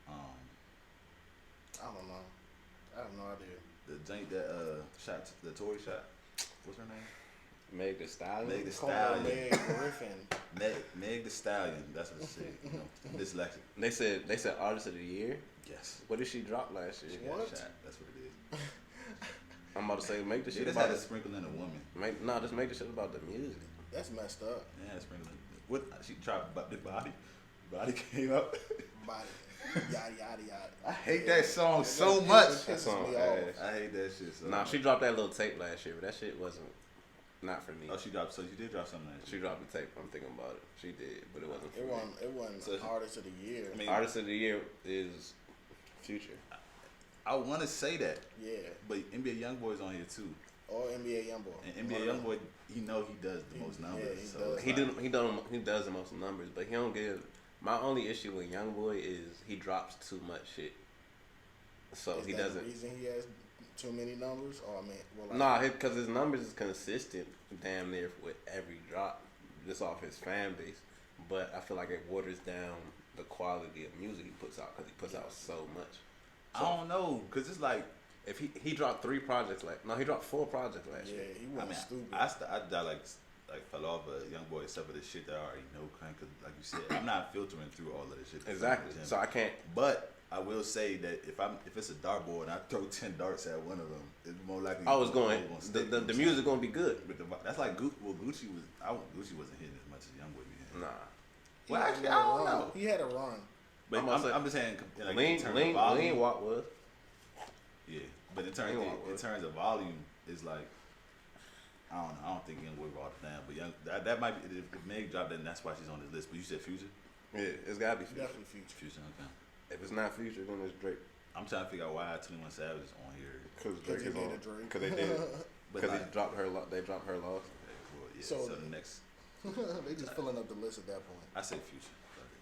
I don't know. I have no idea. The jank that shot the Tory shot. What's her name? Meg Thee Stallion. Meg Thee Call her Stallion. Meg Griffin. Meg Thee Stallion. That's what it said. You know, dyslexic. They said Artist of the Year. Yes. What did she drop last year? She got What? shot. That's what it is. I'm about to say make the She shit just about had to sprinkle in a woman. just make the shit about the music. That's messed up. Yeah, sprinkle in. What she dropped about the body. Body came up. Body. Yada yada yada. I hate that song It so pisses much. That song me ass. off. I hate that shit so Nah, much. she dropped that little tape last year, but that shit wasn't not for me. Oh, she dropped. So you did drop something last She year. dropped the tape. I'm thinking about it. She did, but it wasn't for It me. wasn't. It wasn't So- artist of the year. I mean, Artist of the Year is Future. I want to say that, Yeah. but NBA YoungBoy's on here too, Or NBA YoungBoy. and NBA YoungBoy, he does the most numbers. he so does. it's He does the most numbers, but he don't give. My only issue with YoungBoy is he drops too much shit. So Is he that doesn't. the reason he has too many numbers? Or I mean, well, like, Nah, because his numbers is consistent, damn near with every drop, just off his fan base. But I feel like it waters down the quality of music he puts out because he puts out so much. I don't know, cause it's like If he dropped 3 projects he dropped 4 projects last yeah, year. he I was mean, stupid. I like fell off a YoungBoy except for the shit that I already know, cause like you said, I'm not filtering through all of the shit. that's Exactly. on the gym. So I can't. But I will say that if it's a dartboard and I throw 10 darts at one of them, it's more likely. I was going. gonna stick, The music gonna be good. But that's like Gucci was. Gucci wasn't hitting as much as YoungBoy be hitting. Nah. He Well, had actually, a I don't run. know. He had a run. But I'm about to say- I'm just saying, like, in Lean terms of volume, Walk was. yeah. But in terms of volume, it's like I don't know. I don't think YoungBoy brought it down. But that might be if Meg dropped that, and that's why she's on this list. But you said Future. Yeah, it's gotta be Future. Definitely future. Future. Okay. If it's not Future, then it's Drake. I'm trying to figure out why 21 Savage is on here. Because Because he did a Drake. Because they did. But Because like, they dropped her loss. okay, well, yeah. So- So the next, They just filling up the list at that point. I say Future.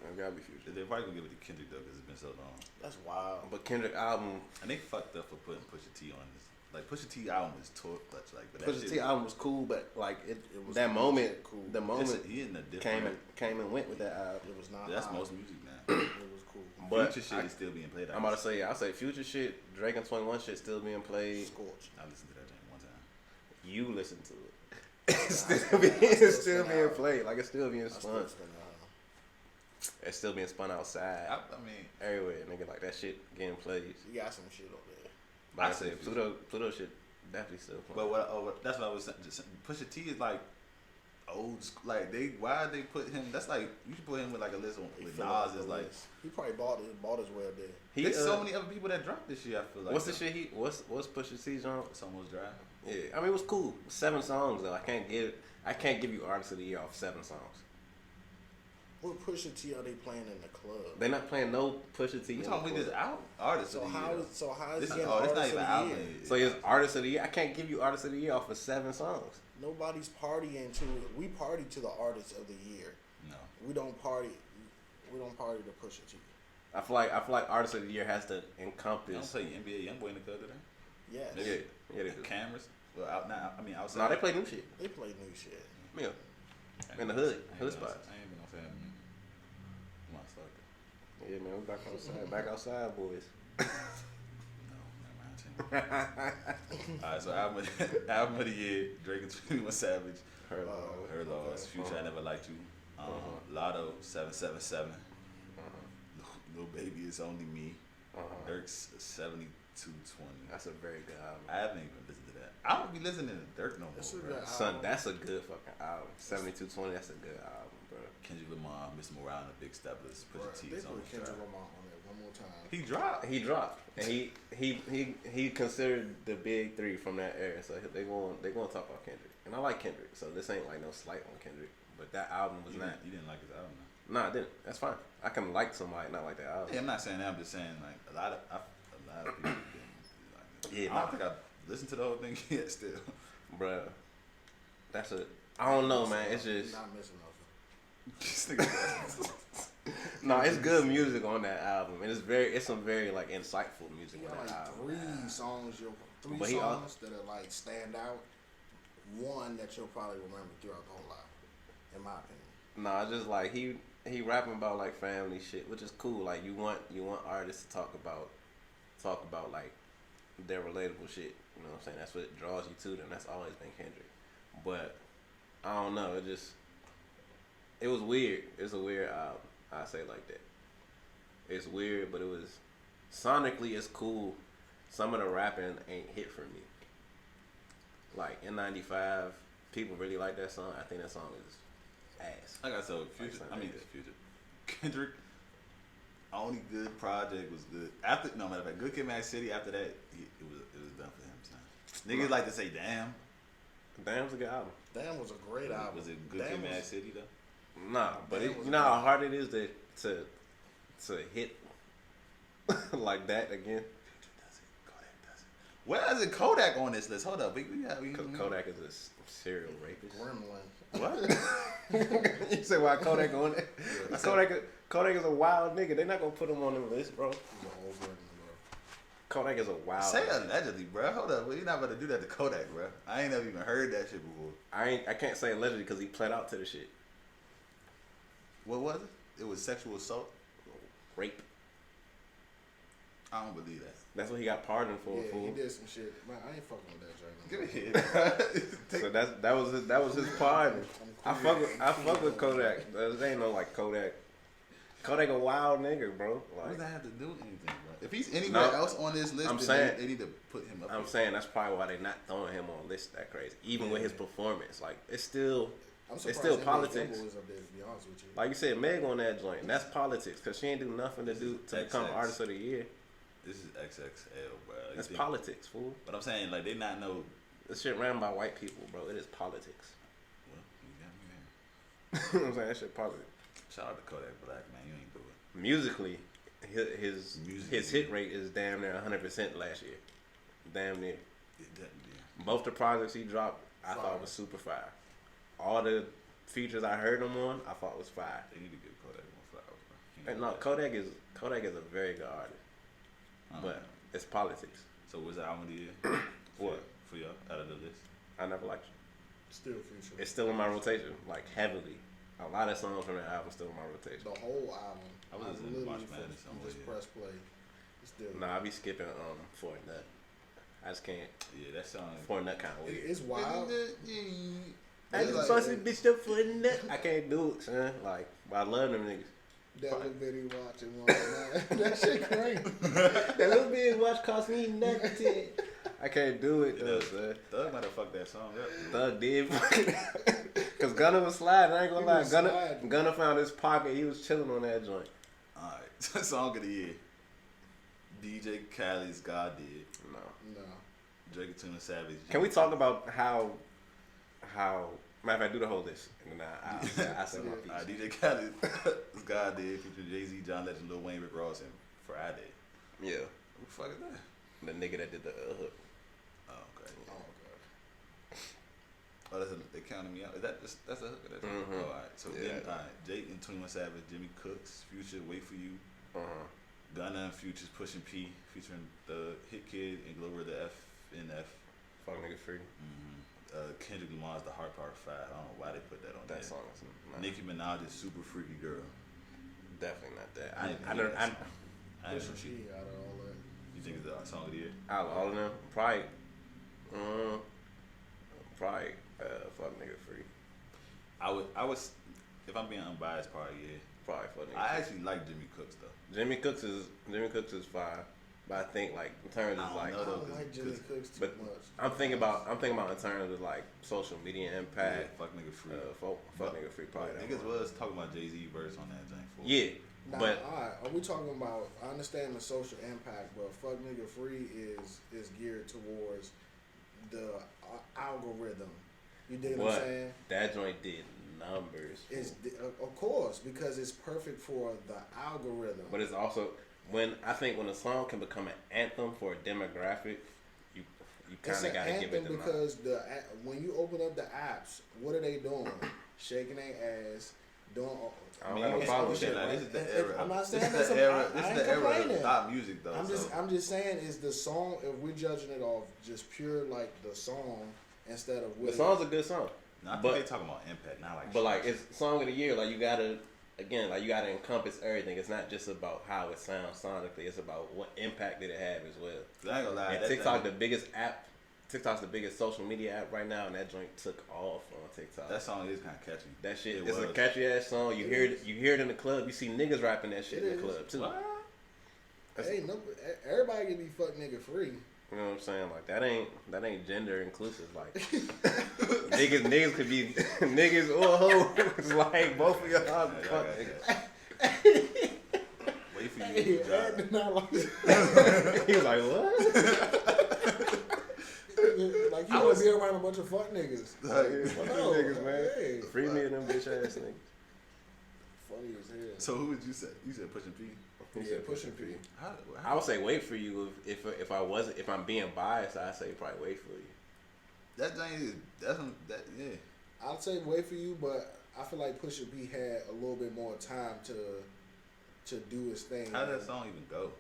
It gotta be Future. They're probably gonna give it to Kendrick though, because it's been so long. That's wild. But Kendrick album, And they fucked up for putting Pusha T on this. Like Pusha T album is much like, but that Pusha shit T album was cool, but like It was that moment, cool. the moment he in a came different. and went with that album. It was not. That's hot. most music now. It was cool. But Future shit is still being played. I'm about to say, I'll say Future shit, Drake and 21 shit still being played. Scorch. I listened to that thing one time. You listen to it. It's still being out. played. Like it's still being I spun. still spin out. It's still being spun outside. I mean, Everywhere, nigga. Like that shit getting played. You got some shit over there. But I I say said Pluto shit definitely still playing. but that's what I was saying. Just, Pusha T is like like why they put him? That's like you should put him with like a list with Nas is like. He probably bought his way up there. There's so many other people that dropped this year. I feel like. What's the shit? What's Pusha T's on? It's almost dry. Yeah, I mean it was cool. 7 songs though. I can't give you Artist of the Year off 7 songs. What Pusha T are they playing in the club? They're not playing no Pusha T. You talking about this Artist So of the how Year? is This he is getting not Artist even of the album. Year? So it's Artist of the Year. I can't give you Artist of the Year off of 7 songs. Nobody's partying to it. We party to the Artist of the Year. No. We don't party to Pusha T. I feel like Artist of the Year has to They don't encompass. play NBA YoungBoy in the club today. Yes. Yeah, they do. Cameras. Well, out now. I mean, outside. No, they play new shit. They play new shit. Yeah, I ain't in the been- hood I ain't been spots. outside- I ain't been outside. Come on, start that. Yeah, man, we back outside, boys. No, never mind. All right, so album of the year: Drake and 21 Savage. Her Her Laws. Future, I Never Liked You. Lotto, 777. Lil Baby, It's Only Me. Dirk's 7220. That's a very good album. I haven't even listened to that. I don't be listening to Dirk no That's a more, bro. good Son, that's a good fucking album. 7220, that's a good album, bro. Kendrick Lamar, Mr. Morale, and the Big Steppers. Pusha Bruh, T they is on put the Kendrick track. Lamar on there one more time. He dropped. He dropped, and he considered the big 3 from that era. So they going to talk about Kendrick, and I like Kendrick. So this ain't like no slight on Kendrick, but that album was not. You didn't like his album, no? Nah, I didn't. That's fine. I can like somebody not like that album. Yeah, I'm not saying that. I'm just saying like a lot of people didn't like it. Yeah, I don't think I've listened to the whole thing yet. Still, Bruh, that's a. I don't know, man. It's just Not missing nothing. This nigga- no. It's good music on that album, and it's some very like insightful music You on got that like album. 3 songs, But he al- that are like stand out. One that you'll probably remember throughout the whole album, in my opinion. Nah, it's just like he rapping about like family shit, which is cool. Like you want artists to talk about like their relatable shit. You know what I'm saying? That's what draws you to them. That's always been Kendrick. But I don't know. It was weird. It's a weird album. I say it like that. It's weird, but it was sonically it's cool. Some of the rapping ain't hit for me. Like in '95, people really like that song. I think that song is ass. Like I said, Future. Like I mean, something Future. Kendrick. Only good project was good. After no matter what, Good Kid, Mad City. After that, it was done for him. Son. Niggas like to say, "Damn." Damn's a good album. Damn was a great album. Was it Good Damn Kid, Mad was- City though? Nah, but Damn it, was you know a how good hard it is to hit like that again. Kodak does it. Where is it Kodak on this list? Hold up, we Kodak is a serial rapist. Gremlin. What? You say why Kodak on it? Kodak is a wild nigga. They're not gonna put him on the list, bro. He's an old gremlin, bro. Kodak is a wild. Say allegedly, bro. Hold up, you're not about to do that to Kodak, bro. I ain't never even heard that shit before. I can't say allegedly because he pled out to the shit. What was it? It was sexual assault. Rape. I don't believe that. That's what he got pardoned for. Yeah, Fool. he did some shit. Man, I ain't fucking with that Give joint. me a hit. So that was his pardon. I fuck with Kodak. There ain't no like Kodak. Kodak a wild nigga, bro. What Like does that have to do with anything, bro? If he's anywhere No, else on this list, I'm then saying- they need to put him up. I'm there. saying, that's probably why they not throwing him on lists that crazy. Even with his performance, like it's still I'm It's surprised still NBA politics. Youngboy was up there, to be honest with you. like you said, Meg on that joint. That's politics because she ain't do nothing to do to become XX. artist of the year. This is XXL, bro. You That's think- politics, fool. But I'm saying, like, they not know. This shit ran by white people, bro. It is politics. Well, you got me there. You know what I'm saying? That shit politics. Shout out to Kodak Black, man. You ain't do it. Musically, his Musically. hit rate is damn near 100% last year. Damn near. Yeah. Both the projects he dropped, I Fire. thought was super fire. All the features I heard him on, I thought was fire. They need to give Kodak more flowers, bro. And no, Kodak is a very good artist, but it's politics. So what's the album of the year? What? For y'all, out of the list? I never liked it. Still Future. It's still in my rotation, like heavily. A lot of songs from that album still in my rotation. The whole album. I was listening to literally March Madness from somewhere, just yeah. press play. It's still. Nah, I be skipping for a nut. I just can't. Yeah, that song. For a nut kind of weird. It's wild. I It's just like- busted bitch up for a nut. I can't do it, son. Like, but I love them niggas. That little bitty watching one night. That shit crazy. That little bit watch cost me nothing. I can't do it though, son. Thug might have fucked that song up. Thug did. Cause Gunna was sliding. I ain't gonna He lie. was sliding. Gunna found his pocket. He was chilling on that joint. Alright, song of the year. DJ Khaled's God Did. No. Drake and Tuna Savage. Can we talk about how? Matter of fact, do the whole list, and then I say my piece. DJ Khaled's God Did featuring Jay-Z, John Legend, Lil Wayne, Rick Ross, and Friday. Yeah, Who the fuck is that? the nigga that did the hook. Oh, okay. Oh, they counted me out. Is that that's a hook? That's Mhm. Oh, alright. So Yeah. then, alright. Jake and 21 Savage, Jimmy Cooks, Future, Wait For You, Gunna and Future's Pushing P, featuring the Hit Kid and Glover the FNF. Fuck nigga free. Kendrick Lamar's The Heart Part 5. I don't know why they put that on That there. song is not, Nicki Minaj's Super Freaky Girl. definitely not that. I didn't I hear don't. that I, song. I didn't know Pusha she. T out of all that. You think it's the song of the year? out of all of them, probably. Fuck nigga free. I was, if I'm being unbiased, probably yeah. Probably fuck nigga. I free. actually like Jimmy Cooks though. Jimmy Cooks is fire, but I think like in terms I of don't like, know. I though, don't like Jimmy Cooks too but much. I'm thinking about in terms of like social media Yeah, impact. fuck nigga free. Fuck nigga free probably. that Niggas one. was talking about Jay-Z verse on that thing. Yeah, Nah, but all right. Are we talking about? I understand the social impact, but "Fuck Nigga Free" is geared towards the algorithm. You dig what I'm What? saying? that joint did numbers. It's of course because it's perfect for the algorithm. But it's also when a song can become an anthem for a demographic, you It's kind of an got to give it anthem the because when you open up the apps, what are they doing? Shaking their ass, doing. I don't got no problem with that. Like, this is the And- era. I'm not This saying is that's the a- era. I This is ain't the era of complaining. pop music though. I'm just saying is the song, if we're judging it off just pure like the song instead of The what song's a good song. No, I think but- they talking about impact, not like. But like it's song of the year, like you gotta encompass everything. It's not just about how it sounds sonically. It's about what impact did it have as well. 'Cause I ain't gonna lie. And that TikTok, thing- the biggest app. TikTok's the biggest social media app right now, and that joint took off on TikTok. that song is kind of catchy. That shit, It it's a was. catchy ass song. You It hear is. it. You hear it in the club. You see niggas rapping that shit It in the is. club too. What? That's- hey, no, everybody can be fuck nigga free. You know what I'm saying? Like that ain't gender inclusive. Like niggas could be niggas or hoes. Like both of y'all. Yeah, fuck I got niggas. Wait for you. Hey, to drop. Ed did not like He was like, what? like you want to be around a bunch of fuck niggas. Fuck these No, niggas, man. hey, Free me and them bitch ass niggas. funny as hell. So who would you say? You said Pushing P. He Yeah, said Pushing P. P. I would say wait for you if I'm being biased. I'd say probably wait for you. That thing is that yeah. I'd say wait for you, but I feel like Pusha B had a little bit more time to do his thing. How did that song even go?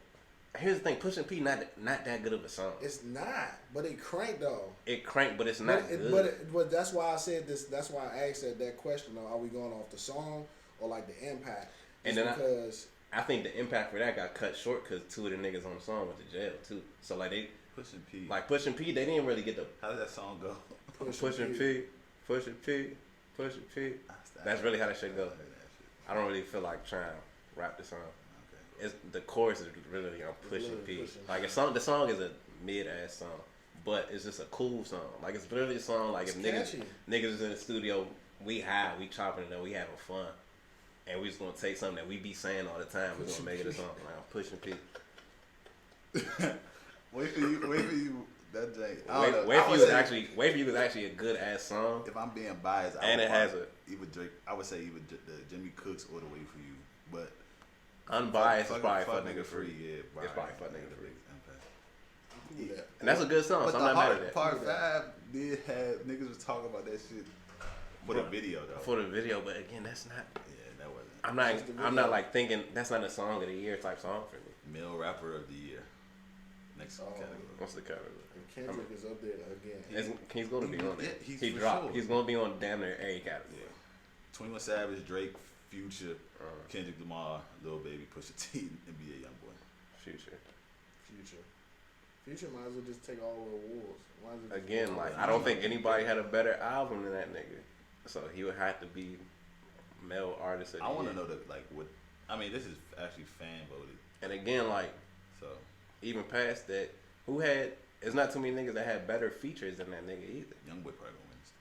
Here's the thing, Pushing P not that good of a song. It's not, but it cranked though. It cranked, but it's not But, good. but that's why I said this. That's why I asked that question. Are we going off the song or like the impact? And It's then because I think the impact for that got cut short because two of the niggas on the song went to jail too. So like they Pushing P. like Pushing P, they didn't really get the How did that song go? Pushing P, Pushing P, Pushing P. That's really how that shit go. I don't really feel like trying to rap the song. Okay. It's the chorus is really on Pushing literally P. Pushing Like the song is a mid ass song, but it's just a cool song. Like it's literally a song like It's if catchy. niggas is in the studio, we high, we chopping it up, we having fun, and we just gonna take something that we be saying all the time, we gonna make it a song. Like I'm Pushing P. Wait for you. That thing. I don't know. Wait I for would you is say- actually a good ass song. If I'm being biased, And I it would has probably either Drake. I would say either the Jimmy Cooks or the Wait for You. But Unbiased is fuck probably fuck Fuck Nigga Free. Yeah, It's probably Fuck Nigga Free. do that. And that's a good song, But so the I'm not mad Heart at that. Part 5 did have niggas was talking about that shit for the video though. For the video, but again, that's not. Yeah, that wasn't. Just the I'm video. not like thinking that's not a song of the year type song for me. Male rapper of the year. Next Oh. category. What's the category? And Kendrick is up there again. He's going to be on there. Yeah, he's He for dropped. sure. He's going to be on damn near every category. Yeah. 21 Savage, Drake, Future, Uh, Kendrick Lamar, Lil Baby, Pusha T, NBA YoungBoy. Future. Future might as well just take all the awards. Might as well just Again, take all like the I don't awards. think anybody had a better album than that nigga. So he would have to be male artist of the I want year. to know that like what. I mean, this is actually fan voted. And again, like So even past that, who had? There's not too many niggas that had better features than that nigga either. YoungBoy probably gonna win this.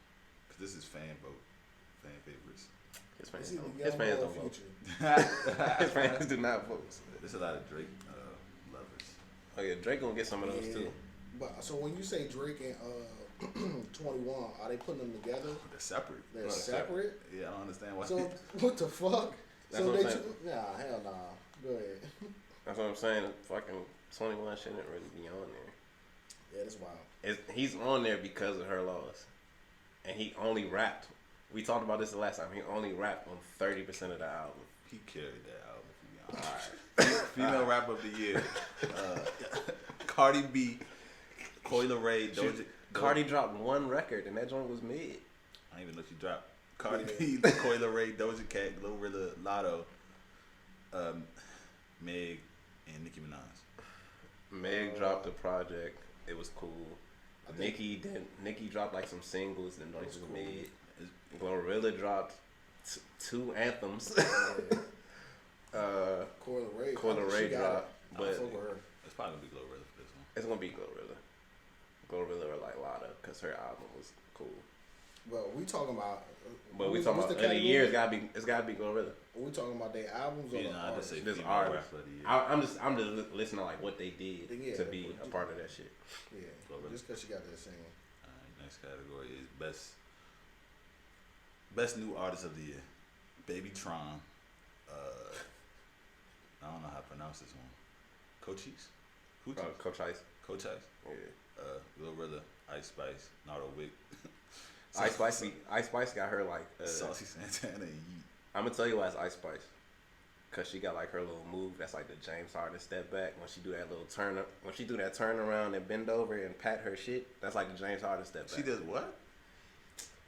Cause this is fan vote. fan favorites. His fans It's either don't. Young His fans or don't vote. Future. His fans do not vote. There's a lot of Drake lovers. Oh yeah, Drake gonna get some of those Yeah. too. But so when you say Drake and 21, are they putting them together? They're separate. They're No, separate. Yeah, I don't understand why. So what the fuck? That's so what they I'm saying. nah, hell nah. Go ahead. That's what I'm saying. Fucking 21 shouldn't really be on there. Yeah, that's wild. He's on there because of Her Loss, and he only rapped. We talked about this the last time. He only rapped on 30% of the album. He carried that album, if you be honest. Female rapper of the year. Cardi B, Coyle Ray, Doja. Cardi dropped one record, and that joint was mid. I didn't even know she dropped. Cardi B, Coyle Ray, Doja Cat, Glorilla, Lotto, Meg, and Nicki Minaj. Meg dropped a project. It was cool. I think- Nicki dropped like some singles, and joints was cool. mid. Glorilla dropped two anthems. Coyle Ray. Coyle Ray dropped, I but fuck with her. It's probably gonna be Glorilla for this one. it's gonna be Glorilla. Glorilla or like Lotto, because her album was cool. But we talking about. But we what's talking about the in a year, category? it's gotta be Glorilla. Are we talking about their albums or You the know, I just artists? say This female artist. rapper of the year. I'm just listening to like what they did Yeah, to be but a part of that shit. Yeah, Glorilla. just because she got that singing. Next category is best new artist of the year. Baby Tron. I don't know how to pronounce this one. Cochise? Coach Ice. Cochise? Yeah. Glorilla, Ice Spice, Nardo Wick. Ice Spice got her like. Saucy Santana and Yeet. I'm gonna tell you why it's Ice Spice. Cause she got like her little move. That's like the James Harden step back. When she do that little turn up, when she do that turn around and bend over and pat her shit, that's like the James Harden step back. She does what?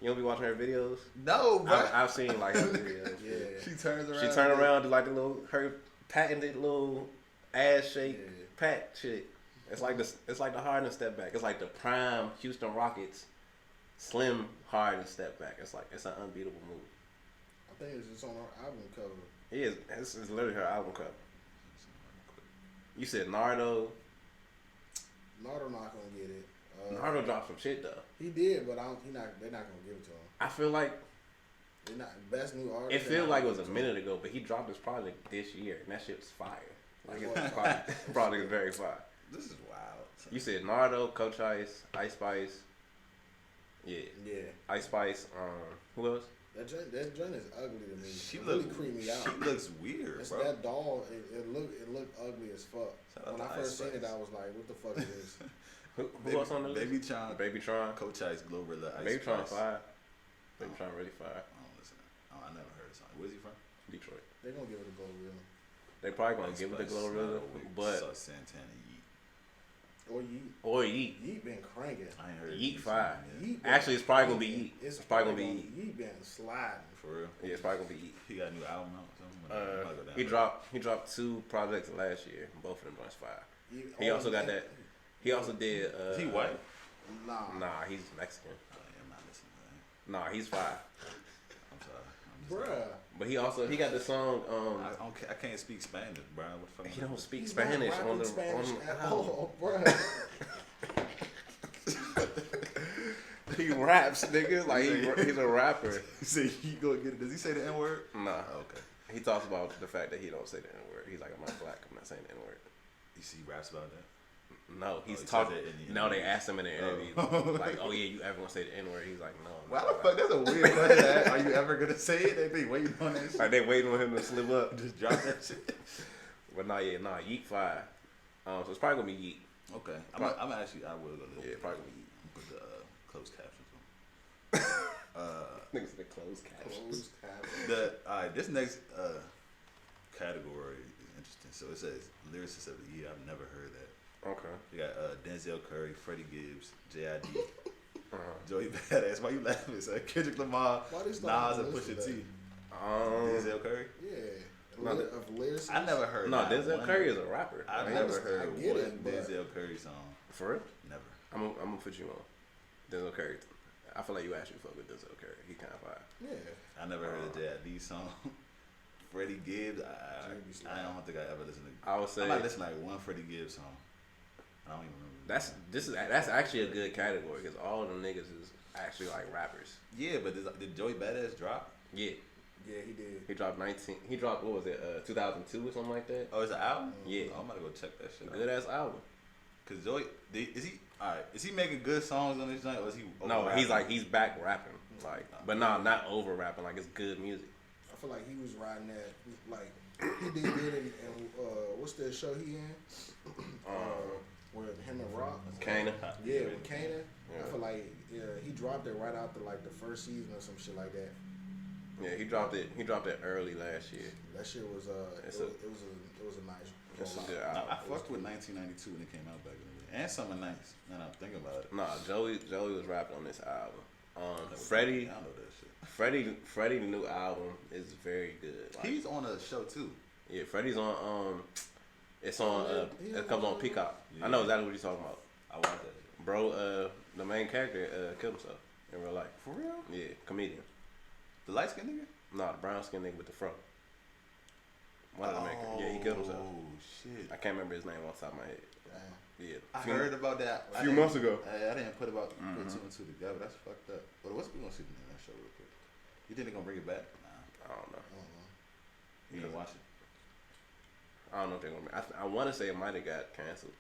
You don't be watching her videos? No, bro. I've seen like her videos. Yeah. She turns around. She turn around, do like the little her patented little ass shake Yeah. pat shit. It's like the Harden step back. It's like the prime Houston Rockets slim Harden step back. It's an unbeatable move. I think it's just on her album cover. It is. It's literally her album cover. You said Nardo. Nardo not gonna get it. Nardo dropped some shit though. He did, but they're not gonna give it to him. I feel like They're not best new artist. it they're feels not like it was gonna a give minute ago, but he dropped his project this year, and that shit was fire. Like What? it's probably is very fire. This is wild. You said Nardo, Coach Ice, Ice Spice. Yeah, it. Yeah, Ice Spice. Who else? that joint is ugly to me. She It look, really creeped me out. She looks weird, It's bro. that doll. It looked ugly as fuck. Shout out When I to first Ice seen it, Spice. I was like, "What the fuck is this?" Who else on the list? Baby Tron, Baby Tron. Coach Ice, Glorilla, Ice Baby Tron Spice. fire. Baby Tron really fire. I don't listen. I never heard the song. Where's he from? Detroit. They gonna give it a Glorilla They probably gonna Ice give it to Spice, Glorilla, Nardo Wick, but Saucy Santana, Yeet. or Yeet. or Yeet. Yeet been cranking. I ain't heard Yeet Yeet's fire. song yet. Yeet been- Actually, it's probably gonna be Yeet. It's probably gonna be Yeet. Yeet been sliding. For real. Yeah, it's probably gonna be Yeet. He got a new album out or something? I'm gonna go down He there. dropped 2 projects last year. Both of them joints fire. Yeet- He also got man. that. He also did. Is he white? Nah. Nah, he's Mexican. Oh, yeah, I'm not listening to that. Nah, he's fire. I'm sorry. I'm just Bruh. But he got the song. I can't speak Spanish, bro. What the fuck? He don't speak He's Spanish not on rapping the Spanish on at the all, bruh. He raps, nigga. Like he's a rapper. He said he go get it. Does he say the N word? Nah. Oh, okay. He talks about the fact that he don't say the N word. He's like, I'm not black. I'm not saying the N word. You see raps about that? No, he's he said talking. that in the No, they interview. asked him in the interview, Oh. like, "Oh yeah, you ever gonna say the N word?" He's like, "No." I'm Why not the black." fuck? That's a weird question to ask. Are you ever gonna say it? They be waiting on that shit. Like they waiting on him to slip up. Just drop that shit. But Yeet fire. So it's probably gonna be Yeet. Okay. I'm actually. I will go. Yeah, probably gonna be Yeet. Put the closed captions on. Niggas in the closed captions. Closed caption. Alright, this next category is interesting. So it says lyricist of the year. I've never heard that. Okay. You got Denzel Curry, Freddie Gibbs, J.I.D., Uh-huh. Joey Badass. Why you laughing? Son? Kendrick Lamar, Why they Nas, start and on the list Pusha of T. that? Denzel Curry. Yeah. No, Of lyricists. I never heard. No, not Denzel one- Curry is a rapper. I've I never understand- heard I get one it, but- Denzel Curry song. For real? Never. I'm gonna put you on. Denzel Curry. I feel like you actually fuck with Denzel Curry. He kind of fire. Yeah. I never heard a J.I.D. song. Freddie Gibbs. I don't think I ever listened to. I would say I might listen to like one Freddie Gibbs song. I don't even remember. that's actually a good category because all of them niggas is actually like rappers. Yeah, but did Joey Badass drop? Yeah, Yeah, he did. he dropped 19. He dropped what was it? 2002 or something like that. Oh, it's an album? Yeah. Oh, I'm gonna go check that shit out. Good ass album. Cause Joey, is he alright? Is he making good songs on this joint, or is he? No, over-rapping? he's back rapping, like, but not over rapping. Like it's good music. I feel like he was riding that, like, he did good in what's the show he in? With him and Rock. Kana. Yeah, with Kana. Yeah. I feel like he dropped it right after like the first season or some shit like that. Yeah, he dropped it. He dropped it early last year. That shit was it was a nice. It's a rollout. good I album. fucked with 1992 when it came out back in the day, and Summer Nights. Now that I'm thinking about it. Nah, Joey was rapping on this album. Freddie, I know that shit. Freddie, the new album is very good. Like, He's on a show too. yeah, Freddie's on. It's on. It comes on Peacock. Yeah. I know exactly what you're talking about, I watched that shit. bro. The main character killed himself in real life. For real? Yeah, comedian. The light skinned nigga? Nah, the brown skinned nigga with the fro. One of the main characters. Yeah, he killed himself. Oh shit! I can't remember his name off the top of my head. Damn. Yeah, I heard about that a few months ago. I didn't put two and two together. That's fucked up. But what's we gonna see the name of that show real quick? You think they're gonna bring it back? Nah, I don't know. you didn't watch it. I don't know if they're gonna. I want to say it might have got canceled,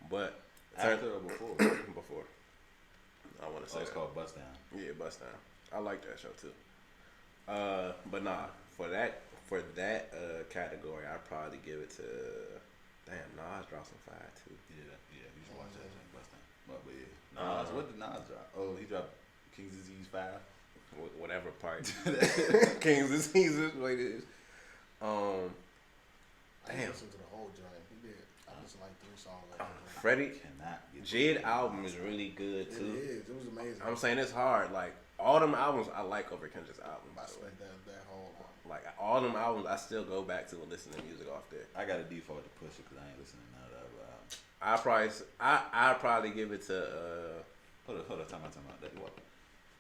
but After or before? before. I want to So say it's that. called Bust Down. Yeah, Bust Down. I like that show too. But nah, for that category, I'd probably give it to. Damn, Nas dropped some fire too. Yeah, you should watch that shit. Bust Down. But yeah, Nas. What did Nas drop? Oh, he dropped King's Disease 5. Whatever part. King's Disease is what it is. I Damn. listened to the whole joint. He did. I listened to like 3 songs. Like Freddie, Cannot get Jid album is really good it too. is. It was amazing. I'm saying it's hard. Like all them albums I like over Kendrick's album. I By the way. spent that whole lot. Like all them albums I still go back to and listen to music off there. I got a default to push it because I ain't listening to none of that other album. I'd probably give it to Hold up, time out. That you walk.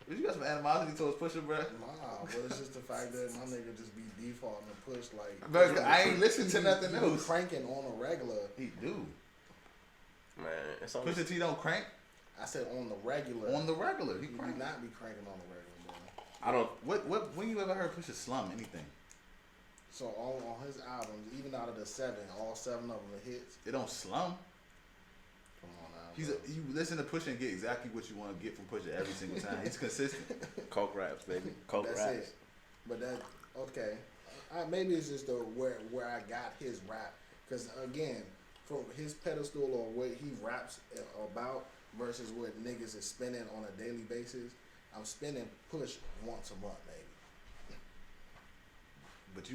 Did you got some animosity towards Pusha, bro? Nah, but it's just the fact that my nigga just be defaulting to push like. Bro, I ain't listened to nothing he be else. cranking on a regular. He do. man. It's only, Pusha T don't crank I said on the regular. on the regular. He He do crank. not be cranking on the regular, bro. I don't. What? When you ever heard Pusha slum anything? So on his albums, even out of the 7, all 7 of them are hits. It don't slum. Come on now. You listen to Pusha and get exactly what you want to get from Pusha every single time. He's consistent. Coke raps, baby. Coke That's raps. it. But that okay. Maybe it's just the where I got his rap, because again, from his pedestal or what he raps about versus what niggas is spending on a daily basis. I'm spending Push once a month, maybe. But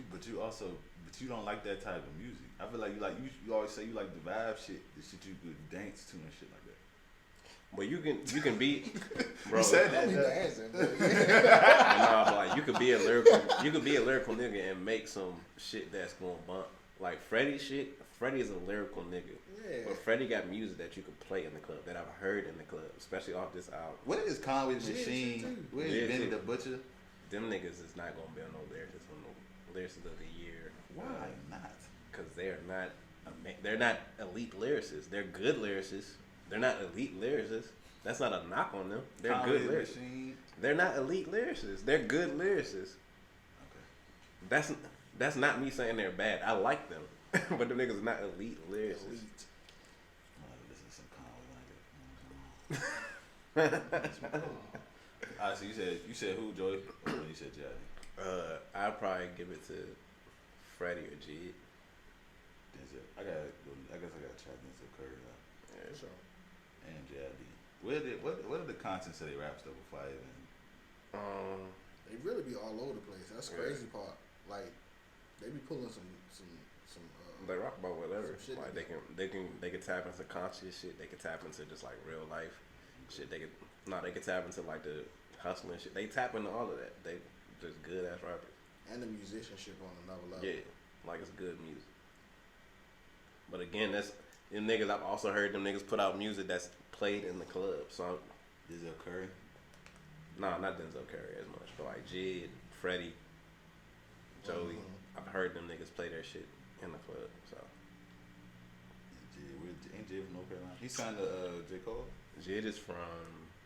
you don't like that type of music. I feel like you always say you like the vibe shit, the shit you could dance to and shit like that. But you can be, bro. You said I that. mean, dancing. Nah, but like you could be a lyrical nigga and make some shit that's gonna bump. Like Freddie shit. Freddie is a lyrical nigga. Yeah. But Freddie got music that you could play in the club that I've heard in the club, especially off this album. What is Conway the Jid shit Machine? too. Where Jid is Benny too. the Butcher? Them niggas is not gonna be on no lyricists on no lyricists of the year. Why not? Because they're not elite lyricists. They're good lyricists. They're not elite lyricists. That's not a knock on them. They're Conway good the lyricists. Machine. They're not elite lyricists. They're good lyricists. Okay. That's not me saying they're bad. I like them, but them niggas are not elite lyricists. Elite. I'm gonna listen to some Conway when I get. Alright, so you said who, Joey? Or you said Jazzy. I'd probably give it to Freddie or Jid. Denzel. I guess I gotta try Denzel Curry out. Yeah. For sure. And Jazzy. What are the contents of their rap stuff before I even? They really be all over the place. That's the Yeah. crazy part. Like they be pulling some They rock about whatever. Some shit Like they can tap into conscious shit. They can tap into just like real life shit. They can tap into like the hustling shit. They tap into all of that. They just good ass rappers. and the musicianship on another level. Yeah, like it's good music. But again, that's them niggas. I've also heard them niggas put out music that's played in the club. So Denzel Curry. nah, not Denzel Curry as much, but like Jid, Freddie, Joey. I've heard them niggas play their shit in the club. So Ain't Jid from North Carolina? He signed to J. Cole. Jid is from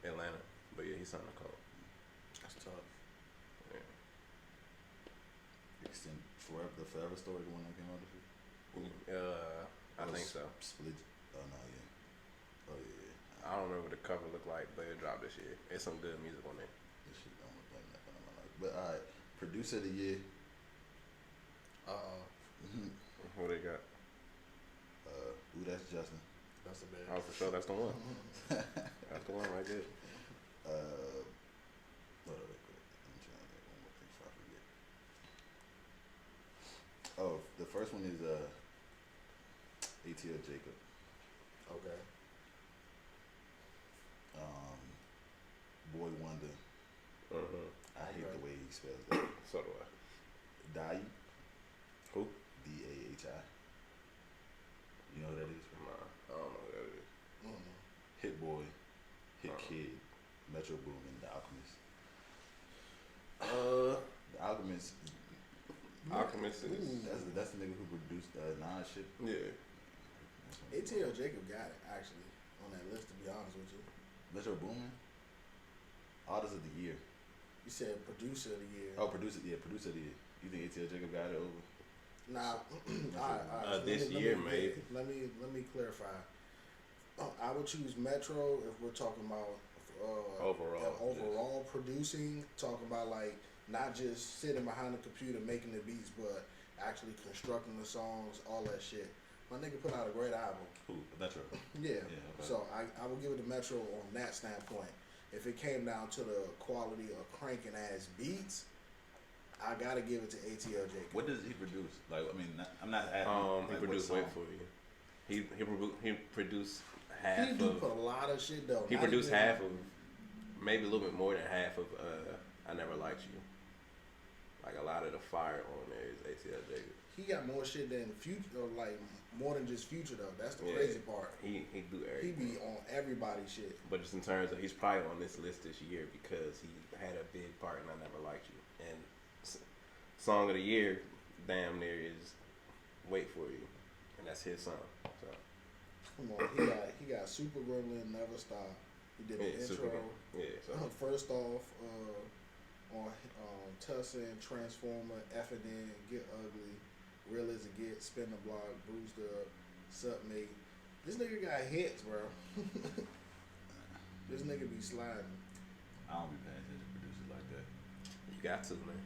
Atlanta, But yeah, he signed a cold. That's tough. Yeah. Extend Forever, the Forever Story, the one that came out this year. I think so. Split. Oh no, yeah. Oh yeah. I don't remember what the cover looked like, but it dropped this year. It's some good music on there. This shit don't look like nothing on my life. But alright, producer of the year. Who they got? Ooh, that's Justin. That's a bad. Oh, for sure, that's the one. That's the one right there. Hold on, wait, quick. I'm trying to make one more thing before I forget. Oh, the first one is ATL Jacob. Okay. Boy Wonder. I hate Okay. the way he spells that. So do I. Dai. Who? D-A-H-I. You know who that is? Nah, I don't know who that is. Hit Boy, Hit Uh-uh. Kid, Metro Boomin, The Alchemist. The Alchemist. Alchemist is. That's the nigga who produced Nas shit. Yeah. ATL Jacob got it actually on that list. To be honest with you, Metro Boomin. Artist of the year. you said producer of the year. Oh, producer. Yeah, producer of the year. You think ATL Jacob got it over? Nah, all right. This year, maybe. Let me clarify. I would choose Metro if we're talking about overall producing. Talking about like not just sitting behind the computer making the beats, but actually constructing the songs, all that shit. My nigga put out a great album. Who? Metro. Yeah. Okay. So I will give it to Metro on that standpoint. If it came down to the quality of cranking ass beats, I gotta give it to ATL Jacob. What does he produce? Like, I mean, I'm not asking. He like, produced what Wait song? For You. He produced half He do of. put a lot of shit though. He Not produced even- half of, maybe a little bit more than half of I Never Liked You. Like a lot of the fire on there is ATL Jacob. He got more shit than Future, or like more than just Future though. That's the Yeah. crazy part. He do He everything. be on everybody's shit. But just in terms of, he's probably on this list this year because he had a big part in I Never Liked You. And song of the year, damn near, is Wait For You, and that's his song. So Come on, he got Super Gremlin, Never Stop. He did an yeah, super intro. cool. Yeah, so First off, on Tussin, Transformer, F&N, Get Ugly, Real as It Gets, Spin the Block, Bruised Up, Sup Mate. This nigga got hits, bro. This nigga be sliding. I don't be paying attention to producers like that. you got to, man.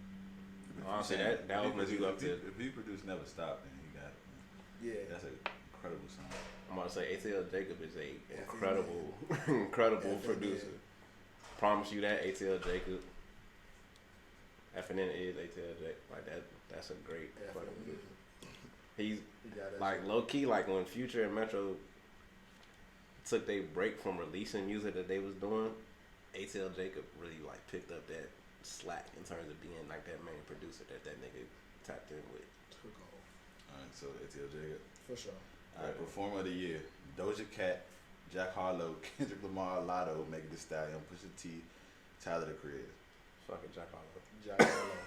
If Honestly, you saying- that if he opens you up produce- to. If he produced Never Stop, then he got it. Man. Yeah. That's an incredible song. I'm gonna say ATL Jacob is a F&N. incredible F&N. producer. Promise you that ATL Jacob. FNN is ATL Jacob. Like that. That's a great fucking F&N. producer. He's He got that like shit. low key, like when Future and Metro took their break from releasing music that they was doing, ATL Jacob really like picked up that slack in terms of being like that main producer that nigga tapped in with. Took off. Alright, so ATL Jacob. For sure. Alright, Performer of the Year. Doja Cat, Jack Harlow, Kendrick Lamar, Lotto, Megan Thee Stallion, Pusha T, Tyler the Creator. Fucking Jack Harlow. Jack Harlow.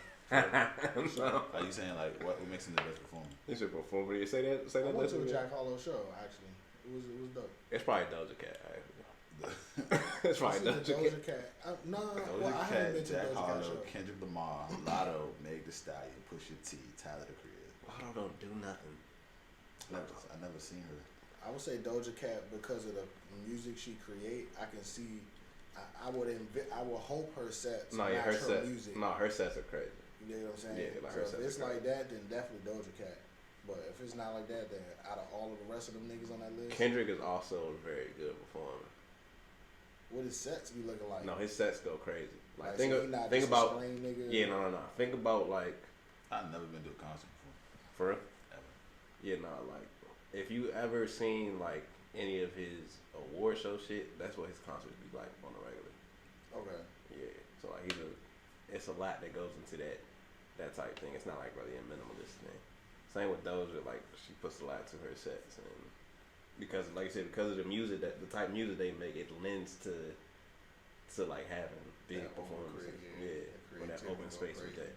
No. Are you saying like what makes him the best performer? This is performer. You say that? Say I that. went to a listen? Jack Harlow show actually. It was dope. It's probably Doja Cat. Actually. It's probably I seen the Doja Cat. Cat. No, Doja well, I haven't been Cat, to Jack Doja Cat Harlow, show. Kendrick Lamar, Lotto, Meg Thee Stallion, Pusha T, Tyler the Creator. Lotto don't do nothing. I never seen her. I would say Doja Cat because of the music she create. I can see. I would hope her sets No, match yeah, her her set. music. No, her sets are crazy. You know what I'm saying? Yeah, like so her if sets it's are like that, then definitely Doja Cat. But if it's not like that, then out of all of the rest of them niggas on that list, Kendrick is also a very good performer. what his sets be looking like? No, his sets go crazy. Like so he not think just a about string nigga. no. Think about like I've never been to a concert before. for real. Ever. Yeah, no, like if you ever seen like any of his award show shit, that's what his concerts be like on a regular. Okay. Yeah, so like it's a lot that goes into that type thing. It's not like really a minimalist thing. Same with Doja, like she puts a lot to her sets, and because like I said, because of the music that the type of music they make, it lends to like having big That performances. yeah, With that open space with that.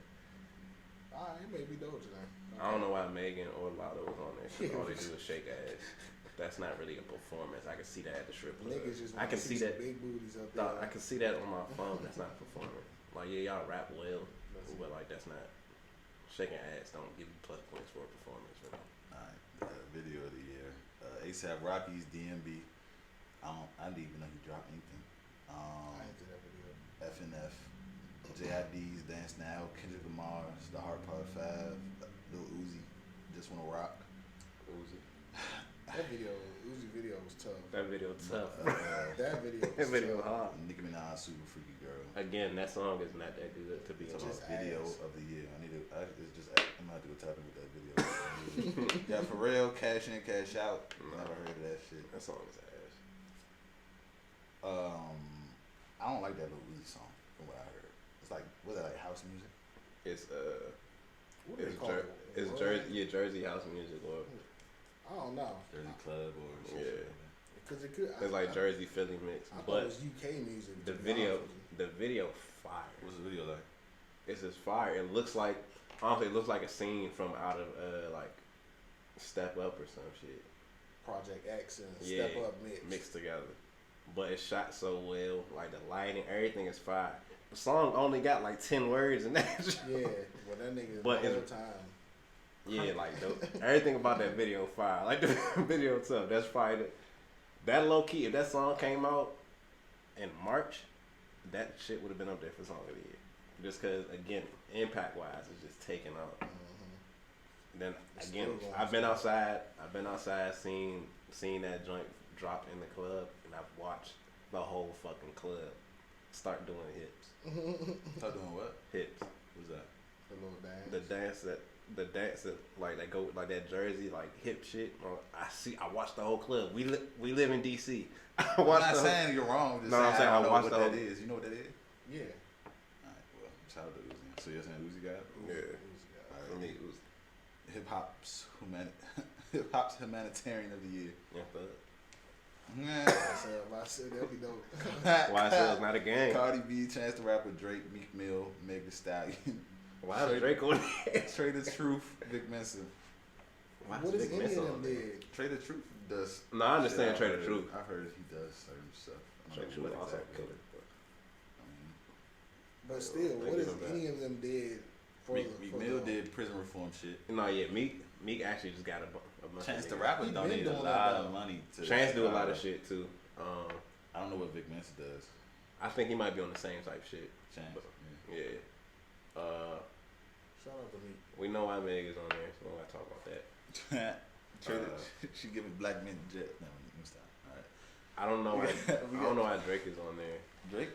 Alright, it may be Doja then. I don't know why Megan or Lotto was on there. 'Cause all they do is shake ass. that's not really a performance. I can see that at the strip club. Niggas just I want can to see see some that. big booties up there. Dog, I can see that on my phone. That's not performance. Like, yeah, y'all rap well, but like that's not shaking ass. Don't give you plus points for a performance. Really. Alright, video of the year. ASAP Rocky's DMB. I didn't even know he dropped anything. I ain't did that video. FNF. JID's Dance Now. Kendrick Lamar's The Heart Part 5. Lil Uzi. Just Wanna Rock. Uzi. That video, Uzi video was tough. That video tough. That video was That video tough. hard. Nicki Minaj, Super Freaky Girl. Again, that song is not that good to be It's honest. just video ass. of the year. I'm gonna have to go tap in with that video. Yeah, Pharrell, Cash In, Cash Out. Never heard of that shit. That song is ass. I don't like that Lil Uzi song from what I heard. It's like, was that like house music? It's What is it called? it's Jersey house music or I don't know. Jersey Club or some Yeah. shit like that. Cause it could. it's like Jersey Philly mix. I thought it But was UK music. the to be video, honest with the video fire. What's the video like? It's just fire. It looks like honestly, it looks like a scene from out of like Step Up or some shit. you. Project X and Yeah, Step Up mix. mixed together. But it's shot so well. Like the lighting, everything is fire. The song only got like 10 words in that. Yeah, well that nigga But the whole it's- time. Yeah, like everything about that video fire. Like the video tough. That's fire. That low key, if that song came out in March, that shit would have been up there for song of the year. Just cause again, impact wise, it's just taking off. Then It's again, still going I've been strong. outside, seen that joint drop in the club, and I've watched the whole fucking club start doing hips. Start doing what? Hips. What's that? The little dance. The dance that like they go like that Jersey like hip shit. I watched the whole club. We live in DC. I I'm watched not the saying you're wrong. I'm just No, saying I'm saying I I don't know watched what the that whole- is. You know what that is? Yeah. Alright, well, shout out to Uzi. So you're saying Uzi got it? Yeah. Alright. For me, it was Hip hop's humanitarian of the year. yeah, but I said that'd be dope. YSL's not a gang. Cardi B, Chance the Rapper, Drake, Meek Mill, Meg Thee Stallion, Why is Drake on there? Trader Truth, Vic Mensa. Why What is does Big any Miss of on them there? did? Trader Truth does. No, I understand shit, Trader Truth. I've heard he does certain stuff. I don't Trader know Truth what also exactly. killer. I mean, But still, They what give does him back. any of them did for Meek for Mill the- did prison reform shit. No, yeah, Meek actually just got a bunch Chance of the niggas. Rapper He been donated a doing lot that, of though. money to. Chance do a lot of shit too. I don't know what Vic Mensa does. I think he might be on the same type shit. Chance. But- Yeah. Yeah. Shout out to me. We know why Meg is on there, so we gotta talk about that. Trader, she giving black men jet. No, let me stop. All right. I don't know why. We I don't know why Drake is on there. Drake,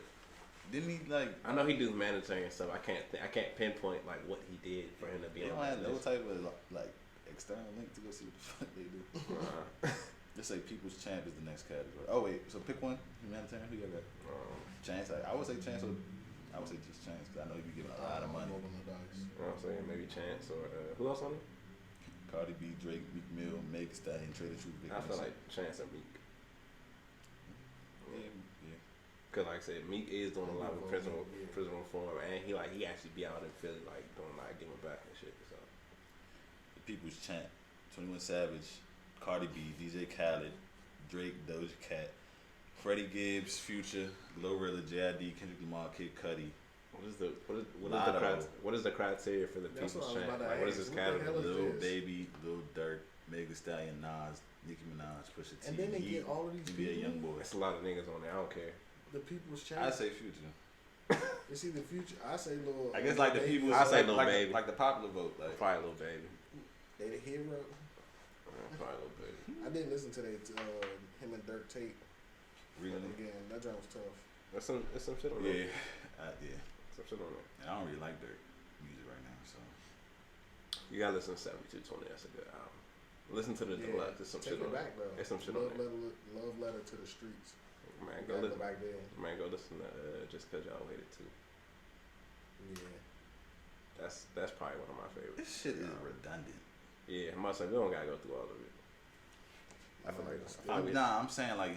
didn't he like? I know he do humanitarian stuff. I can't pinpoint like what he did for him to be They on don't have that no list. type of like external link to go see what the fuck they do. Just say People's Champ is the next category. Oh wait, so pick one. Humanitarian. Who you got? Chance. I would say Chance. I would say just Chance because I know he be giving a lot of money. Roll on the dice. You know what I'm saying? Maybe Chance or who else on it? Cardi B, Drake, Meek Mill, Meg Thee Stallion, Trader Truth, Vic I feel Mensa. like Chance and Meek. Yeah. Cause like I said, Meek is doing a lot of prison Yeah. reform, and he actually be out in Philly like doing like giving back and shit. So The People's Champ, 21 Savage, Cardi B, DJ Khaled, Drake, Doja Cat, Freddie Gibbs, Future, Glorilla, J.I.D., Kendrick Lamar, Kid Cudi. what is the criteria for the That's People's what I was Champ? about to Like, what is ask. this What the hell category? is Lil this? Baby, Lil Durk, Meg Thee Stallion, Nas, Nicki Minaj, Pusha T, And then they Yeat, get all of these NBA people. Youngboy. It's a lot of niggas on there. I don't care. The people's I champ. say Future. You see the future. I say little. I guess like the Baby. people. I say Lil like Baby. like the popular vote. Like Probably Lil Baby. They the hero. Probably Lil Baby. I didn't listen to that him and Dirk tape. really. But again, that joint was tough. There's some shit on Yeah, there. yeah. Some shit on there. And I don't really like Dirk music right now, so You gotta listen to 7220. That's a good album. Listen to the Yeah, deluxe. There's some take shit it on back there. though. There's some shit love on there. Love letter to the streets. Man, You go gotta listen. back then. Man, go listen to Just Cause Y'all Waited Too. Yeah. That's probably one of my favorites. this shit is redundant. Yeah, I'm about to say we don't gotta go through all of it. I feel like I'm saying like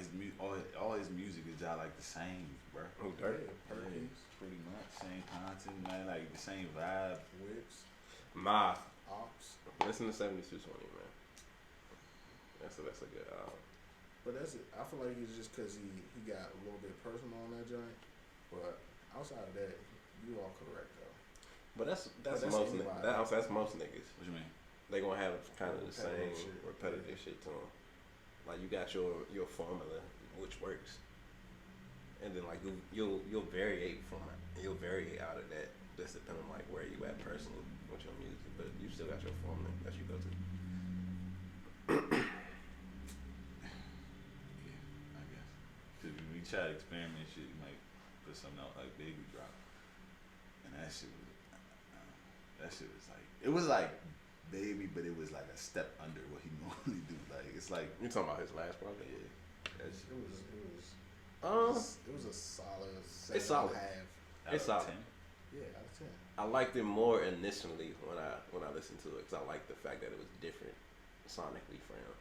all his music is just like the same, bro. Who Dirk? Yeah, Perkins, Pretty much same content, man. Like the same vibe. Whips, Nah, Ops. listen to 7220, man. That's a good album. But that's it. I feel like it's just because he got a little bit personal on that joint. But outside of that, you all correct though. But that's that's most anybody. that's most niggas. What you mean? They gonna have kind of the same Repetitive shit. repetitive shit to them. Like you got your formula, which works, and then like you'll variate from it. You'll vary out of that. Just depending on like where you at personally with your music, but you still got your formula that you go to. I guess. Cause we try to experiment shit, you might put something out like Baby Drop, and that shit was like it was like Baby, but it was like a step under what he normally do. Like it's like You talking about his last project? yeah, that shit It was a solid. It's solid. 7.5. It's out of solid. 10. Yeah, out of 10. I liked it more initially when I listened to it because I liked the fact that it was different sonically from him.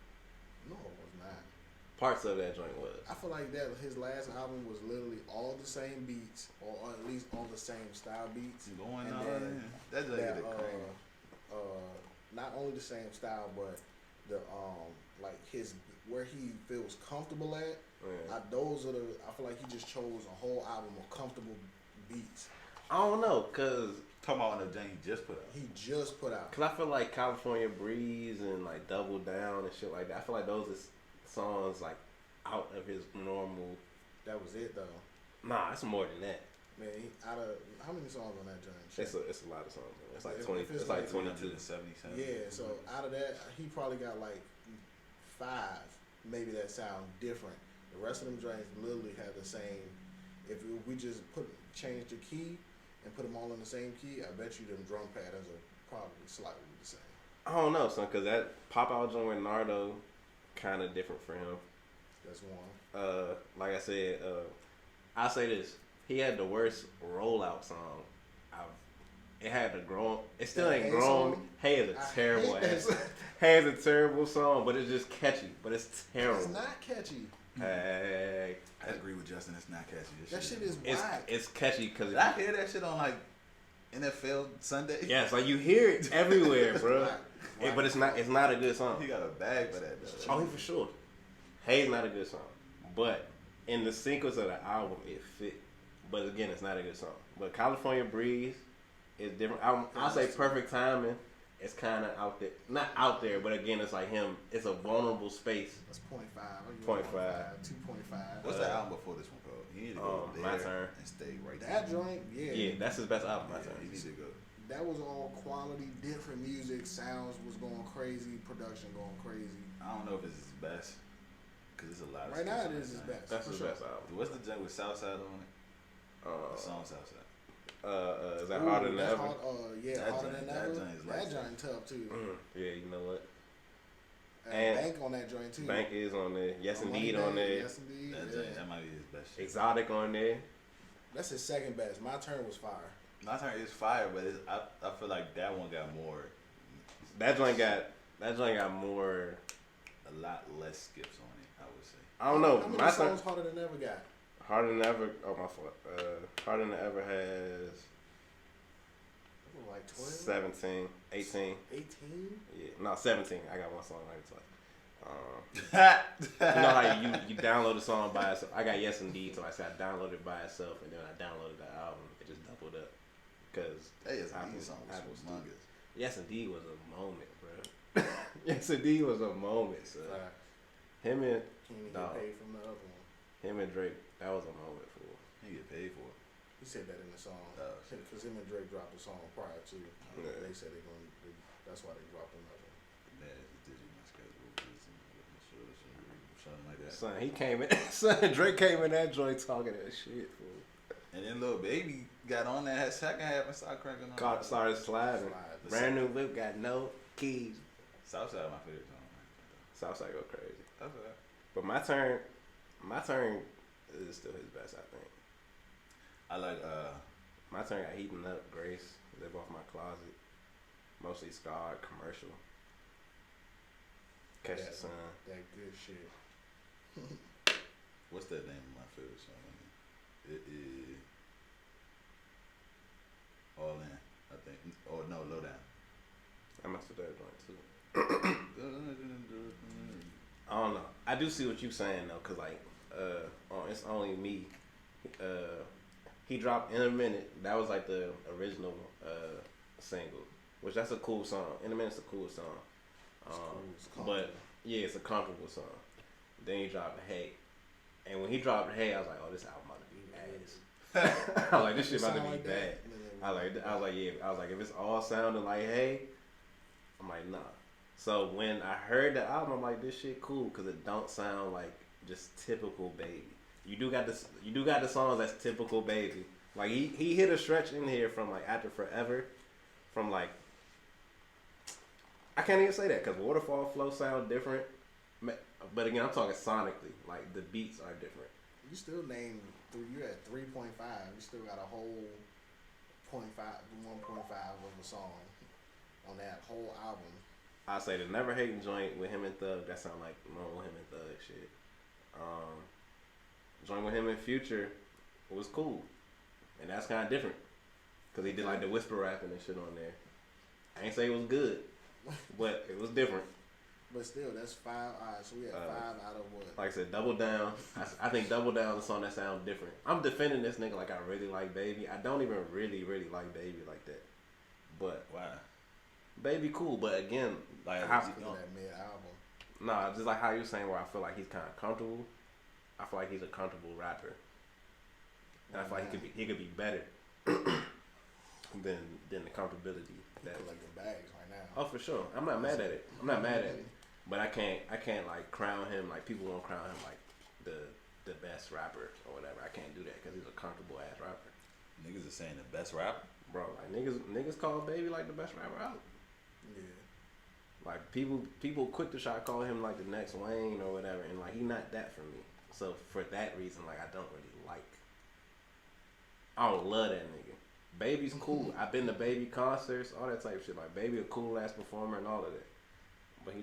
No, it was not. Parts of that joint was. I feel like that his last album was literally all the same beats, or at least all the same style beats. Going And on, then that's like That, the cream. not only the same style, but the like his where he feels comfortable at. Yeah. I feel like he just chose a whole album of comfortable beats. I don't know, cause Talking about on the thing he just put out. He just put out. I feel like California Breeze and like Double Down and shit like that. I feel like those is songs like out of his normal. That was it though. Nah, it's more than that. Man, out of how many songs on that joint? It's a lot of songs. Man. It's like If 20. it's It's like like 22. 277. Yeah, so out of that, he probably got like 5, maybe that sound different. The rest of them joints literally have the same. If we just change the key and put them all in the same key, I bet you them drum patterns are probably slightly the same. I don't know, son, cause that Pop Out joint with Nardo, kind of different for him. That's one. Like I said, I'll say this: he had the worst rollout song. It had to grow. It still That ain't Hey grown. song? Hey is a I terrible hate that ass. song. Hey is a terrible song, but it's just catchy. But it's terrible. It's not catchy. Hey, I agree with Justin. It's not catchy. That shit is it's whack. it's catchy because Did I hear that shit on like NFL Sunday? yeah, it's like you hear it everywhere, bro. Whack. But it's not a good song. He got a bag for that though. Oh, for sure. Hey's not a good song, but in the sequence of the album, it fit. But again, it's not a good song. But California Breeze is different. I'll say Perfect Timing. It's kind of out there, not out there, but again, it's like him. It's a vulnerable space. That's 0.5. 0.5. 2.5. What's the album before this one called? He need to go there My Turn. and stay right That there. joint, yeah. Yeah, that's his best album. My Yeah, turn. he needs to go. That was all quality, different music. Sounds was going crazy. Production going crazy. I don't know if it's his best, cause it's a lot of Right now, skits on it is that his thing. best. That's for his sure. best album. What's the joint with Southside on it? The song Southside. Is that Ooh, Harder Than that's Ever? Yeah, That harder joint- than that ever. joint is That like- joint tough too. Yeah, you know what? And Bank on that joint too. Bank is on there. Yes, On Indeed Money on Day, there. Yes, indeed. That yeah. joint, that might be his best shit. Exotic on there. That's his second best. My Turn was fire. My Turn is fire, but I feel like that one got more, That joint got more. a lot less skips on it. I would say. I don't know. How many My turn. songs Harder Than Ever got? Harder Than Ever. Oh my fault. Harder Than Ever has Like 12? 17, 18. 18? Yeah, no, 17. I got one song right twice. You know how you download a song by itself. I got Yes Indeed, so I said I downloaded it by itself, and then I downloaded the album. It just doubled up because That is Apple- a song was Apple humongous. Yes Indeed was a moment, bro. Yes Indeed was a moment, so him and Can't even Dog. get paid from the other one. him and Drake, that was a moment for. He get paid for it. He said that in the song. Oh. Because him and Drake dropped a song prior to. Yeah. They said that's why they dropped another. Man, it's dizzy my schedule. Something like that. Son, he came in. Son, Drake came in that joint talking that shit, fool. And then Lil Baby got on that second half and started cranking on. Caught, started sliding. Slide. Brand new whip, got no keys. Southside my favorite song. Southside go crazy. Southside. But my turn is still his best, I think. I like My turn got Heating Up, Grace, Live Off My Closet, Mostly Scarred, Commercial, Catch the Sun. That good shit. what's that name of my favorite song? It is All In, I think. Or no, Low Down. I messed with that joint too. I don't know. I do see what you saying though, cause like, on It's Only Me, he dropped In a Minute. That was like the original single, which that's a cool song. In a Minute's a cool song. It's cool. But yeah, it's a comfortable song. Then he dropped Hey, and when he dropped Hey, I was like, oh, this album about to be ass. I was like, this shit about to be Sound like bad. that? I was like, yeah. I was like, if it's all sounding like Hey, I'm like, nah. So when I heard the album, I'm like, this shit cool because it don't sound like just typical Baby. You do got the songs that's typical Baby. Like he hit a stretch in here from like After Forever, from like, I can't even say that because Waterfall Flow sound different. But again, I'm talking sonically. Like the beats are different. You still named you at 3.5. You still got a whole 0.5, 1.5 of a song on that whole album. I say the Never Hating joint with him and Thug. That sound like normal him and Thug shit. Joint with him and Future was cool, and that's kind of different because he did like the whisper rapping and shit on there. I ain't say it was good, but it was different. But still, that's 5. Alright, so we had 5 out of what? Like I said, Double Down. I think Double Down is a song that sounds different. I'm defending this nigga like I really like Baby. I don't even really like Baby like that. But Why? Baby cool, but again, Like, how, Because of that mid album. nah, just like how you saying where I feel like he's kind of comfortable. I feel like he's a comfortable rapper, and I feel like he could be better than the comfortability. That like the bags right now. Oh, for sure. I'm not mad at it. But I can't like crown him like people won't crown him like the best rapper or whatever. I can't do that because he's a comfortable ass rapper. Niggas are saying the best rapper. Bro, like niggas call Baby like the best rapper out. Yeah. Like people quick to try to call him like the next Wayne or whatever, and like he not that for me. So for that reason, like I don't really like. I don't love that nigga. Baby's cool. I've been to Baby concerts, all that type of shit. Like Baby a cool ass performer and all of that. But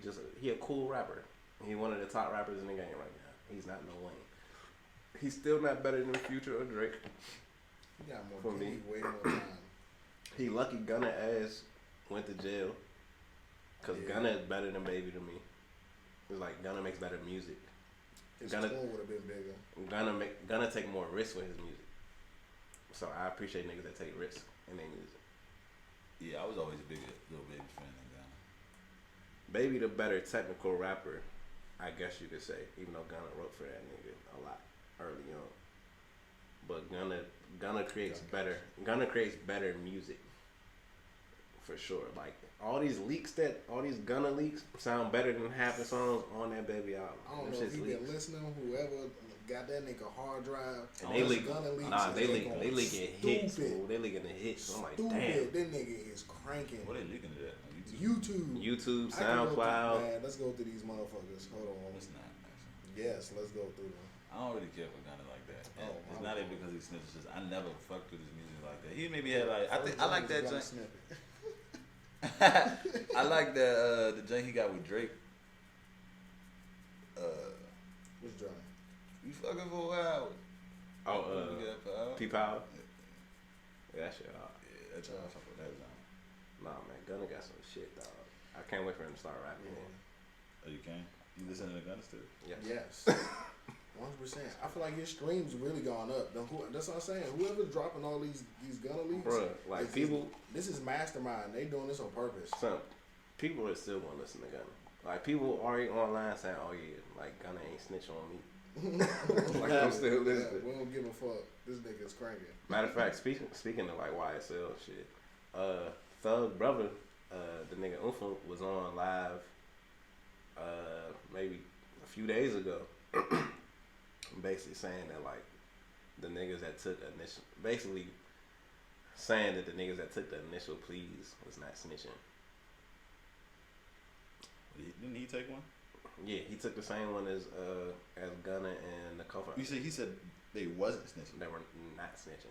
he a cool rapper. He one of the top rappers in the game right now. He's not no Wayne. He's still not better than Future or Drake. He got more For me. he way more time. He lucky Gunna ass went to jail. Cause Yeah. Gunna is better than Baby to me. It's like Gunna makes better music. His Gunna- tour would have been bigger. Gunna take more risks with his music. So I appreciate niggas that take risks in their music. Yeah, I was always a big Little Baby fan of Gunna. Baby the better technical rapper, I guess you could say, even though Gunna wrote for that nigga a lot early on. But Gunna creates better music. For sure. Like all these Gunna leaks sound better than half the songs on that Baby album. I don't Them know if shit's you leaks. been listening, whoever got that nigga hard drive. And all they this leak, Gunna leaks nah, is they going leaking hits, stupid. bro. They leaking the hits. I'm like, Stupid. damn. That nigga is cranking. What they leaking to that on YouTube? YouTube, I can go through- SoundCloud. Man, let's go through these motherfuckers. Hold on. It's not, actually. Yes, let's go through them. I don't really care for Gunna like that. Oh, It's my not Lord. even because he snitches. I never fucked with his music like that. He maybe had like I like that Gunna joint. snippet. I like the joint he got with Drake. Which drum? You fucking for a while. Oh, We got for hours. P-Power. Yeah, that shit hard. Yeah, that's how I fuck with that joint. Nah, man, Gunna got some shit, dog. I can't wait for him to start rapping. Yeah. Oh, you can? You listen to the Gunna still? Yeah. Yes. 100%. I feel like his streams really gone up. That's what I'm saying. Whoever's dropping all these Gunna leaks, Bruh, like it's- people, this is mastermind. They doing this on purpose. people are still gonna listen to Gunna. Like people already online saying, "Oh yeah, like Gunna ain't snitch on me." Like I'm still Yeah, listening. we don't give a fuck. This nigga's cranking. Matter of fact, speaking of like YSL shit, Thug brother, the nigga Unfa was on live, maybe a few days ago, basically saying that like the niggas that took basically saying that the niggas that took the initial pleas was not snitching. Didn't he take one? Yeah, he took the same one as Gunna and the cover. You said he said they wasn't snitching. They were not snitching.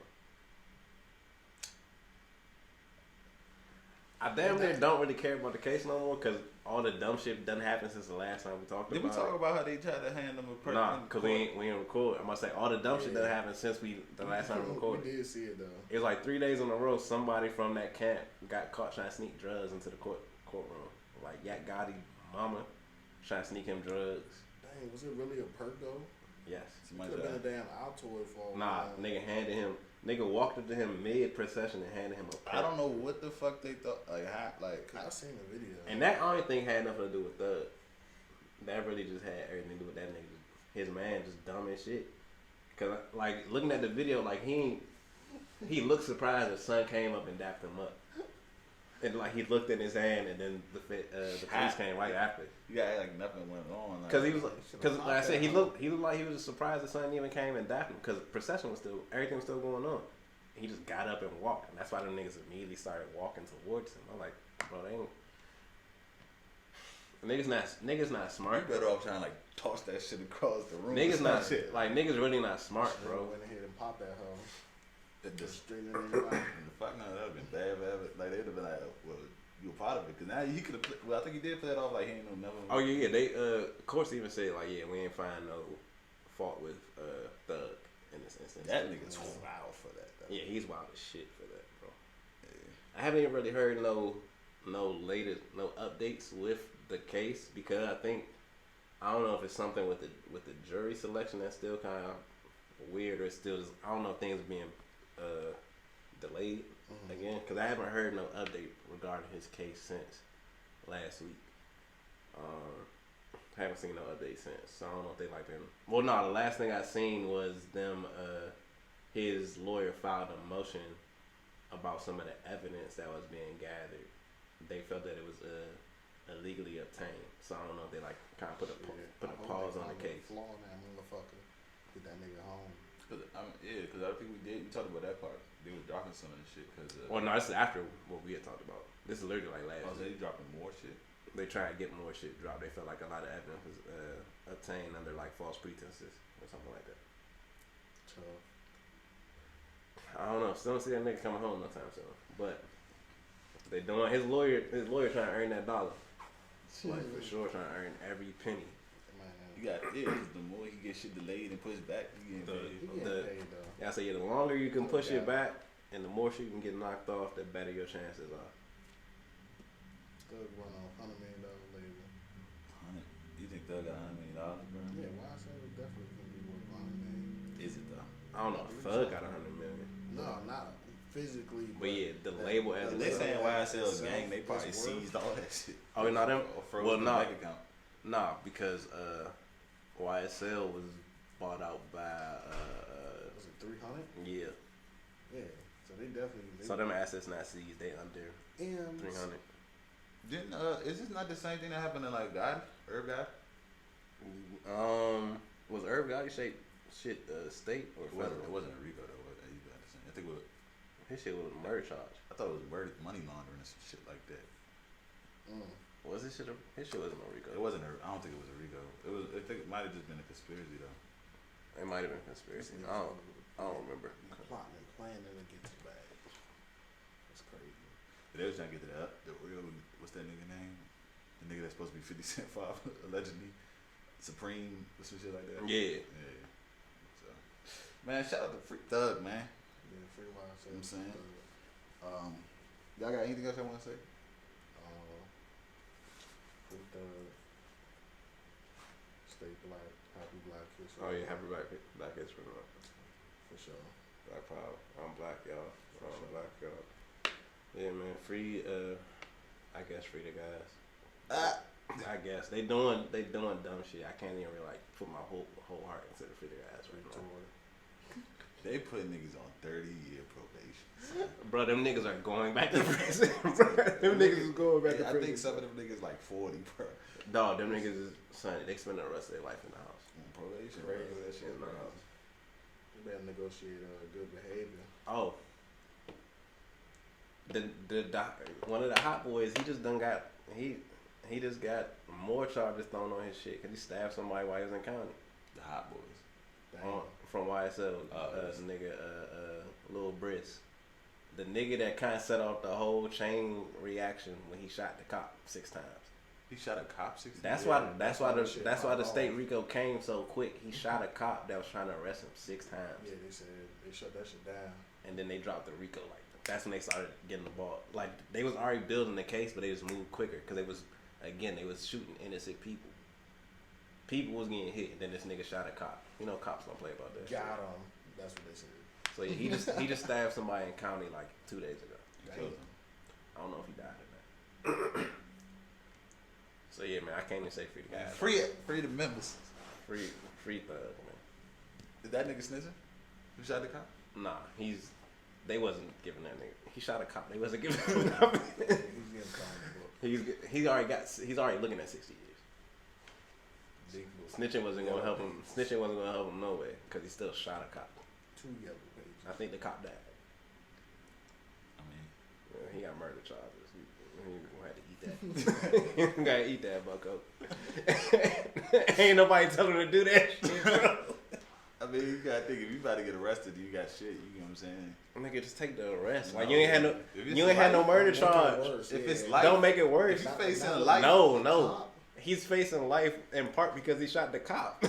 I damn near don't really care about the case no more because all the dumb shit done happened since the last time we talked Did about we talk it. about how they tried to hand them a person? Nah, because we ain't record. I'm gonna say all the dumb shit done happened since the last time we recorded. We did see it though. It was like 3 days in a row. Somebody from that camp got caught trying to sneak drugs into the courtroom. Like Yak Gotti, mama, trying to sneak him drugs. Dang, was it really a perk though? Yes. Could have been a damn Altoid for. Nah, nigga walked up to him mid procession and handed him a perk. I don't know what the fuck they thought. Like, how, like I seen the video. And that only thing had nothing to do with Thug. That really just had everything to do with that nigga. His man just dumb as shit. Cause like looking at the video, like he looked surprised that Son came up and dapped him up. And like he looked in his hand, and then the police came right after. You got like nothing went on. Like, Cause he was cause like I said, he looked like he was surprised that Son even came and dapped him. Cause procession was still, everything was still going on. He just got up and walked, and that's why the niggas immediately started walking towards him. I'm like, bro, they ain't. Niggas not smart. You better off trying to like toss that shit across the room. Niggas not shit. Like niggas really not smart, bro. Went ahead and popped that hoe. Just Streaming everybody. the fuck no, that would have been bad forever. Like they'd have been like, well, you were part of it, cause now he could have. Well, I think he did play it off like he ain't know nothing. Oh yeah. They of course they even said like, yeah, we ain't find no fault with Thug in this instance. That nigga's wild for that. Though. Yeah, he's wild as shit for that, bro. Yeah. I haven't even really heard no updates with the case because I don't know if it's something with the jury selection that's still kind of weird or still I don't know if things are being delayed again because I haven't heard no update regarding his case since last week. I haven't seen no update since, so I don't know if they like been. Well, no, the last thing I seen was them. His lawyer filed a motion about some of the evidence that was being gathered. They felt that it was illegally obtained, so I don't know if they like kind of put a pause on the case. Flaw in that motherfucker. Get that nigga home. Cause I think we talked about that part. They was dropping some of the shit. Well, no, this is after what we had talked about. This is literally like last. Oh, so they dropping more shit. They tried to get more shit dropped. They felt like a lot of evidence was obtained under like false pretenses or something like that. Tough. I don't know. Still don't see that nigga coming home no time soon. But they doing his lawyer trying to earn that dollar. Like for sure trying to earn every penny. You got cause the more he get shit delayed and pushed back, he getting paid. I say the longer you can push it back and the more shit you can get knocked off, the better your chances are. Thug run on $100 million label. You think Thug got $100 million, bro? Yeah, why I said it definitely can be worth $100 million. Is it though? I don't know. Thug got $100 million. No, not physically. But yeah, the label as they saying YSL itself, gang, they probably it's seized all that shit. Oh, not them. Or froze Well, the nah, bank account. nah, because YSL was bought out by Was it 300? yeah. Yeah. So they definitely. So them assets not seized. They under M's. 300. Didn't is this not the same thing that happened to like Herb Gotti? Was Irv Gotti shit state or federal? It wasn't a RICO though. I think it was. His shit was a murder charge. I thought it was money laundering and some shit like that. Was his shit? His shit wasn't a RICO. It wasn't. I don't think it was a RICO. I think it might have just been a conspiracy though. It might have been conspiracy. I don't remember. Plotting and planning to get to the bag. That's crazy. But they was trying to get to the real. What's that nigga name? The nigga that's supposed to be 50 Cent 5 allegedly. Supreme or some shit like that. Yeah. Yeah. So, man, shout out to Free Thug, man. Yeah, free YSL. You know what I'm saying? Y'all got anything else y'all want to say? Free Thug. Stay black. Happy Black History. Oh yeah, happy Black History Month. For sure. Black Power. I'm black, y'all. I'm black, y'all. Yeah, man. Free. I guess free the guys. I guess they doing dumb shit. I can't even really like put my whole heart into the free the guys right now. They put niggas on 30-year probation. Bro, them niggas are going back to prison, bro. Them niggas is going back to prison. I think some of them niggas like 40, bro. Dog, them niggas is son. They spend the rest of their life in the house. On probation, Regular that shit in the house. You better negotiate good behavior. Oh. One of the hot boys, he just just got more charges thrown on his shit because he stabbed somebody while he was in county. The hot boys. From YSL, nigga, Lil Briss. The nigga that kind of set off the whole chain reaction when he shot the cop 6 times. He shot a cop 6 times. That's why the state RICO came so quick. He shot a cop that was trying to arrest him 6 times. Yeah, they said they shut that shit down. And then they dropped the RICO. Like that's when they started getting the ball. Like they was already building the case, but they just moved quicker because they was shooting innocent people. people was getting hit, and then this nigga shot a cop. You know, cops don't play about that. Got him. That's what they said. So yeah, he just stabbed somebody in county like 2 days ago. Killed him. I don't know if he died or not. So yeah, man, I can't even say free the guys. Free the members. Free thug, man. Is that nigga snitching? Who shot the cop? Nah, they wasn't giving that nigga. He shot a cop. They wasn't giving him nothing. He's already looking at 60 years. Snitching wasn't gonna help him. Snitching wasn't gonna help him no way because he still shot a cop. 2 yellow pages. I think the cop died. I mean, Yeah, he got murder charges. He gonna have to eat that. He gotta eat that, bucko. Ain't nobody telling him to do that shit, bro. I mean, you gotta think if you about to get arrested, you got shit. You know what I'm saying? Nigga, just take the arrest. Like No, you ain't had no murder charge. If it's life, Don't make it worse. If you facing a life, No. He's facing life in part because he shot the cop.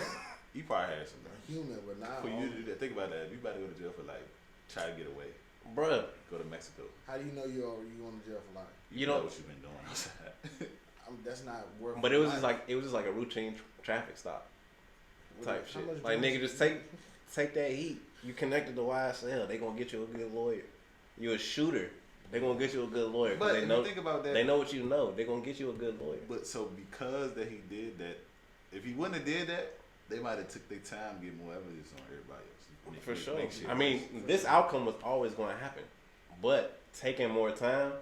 you probably had some. Human, but now. For you to do that, think about that. If you about to go to jail for like try to get away, Bruh, go to Mexico. How do you know you going to jail for life? you know know, what you've been doing outside. That's not worth. but it was just like a routine traffic stop type How shit. much Like drugs nigga, just take that heat. You connected to YSL, they gonna get you a good lawyer. You a shooter, they gonna get you a good lawyer. 'Cause But they if know you think about that, they know what you know. They gonna get you a good lawyer. But so because that he did that, if he wouldn't have did that, they might have took their time to get more evidence on everybody else. For sure. Make shit I mean, worse. this outcome was always going to happen, but taking more time,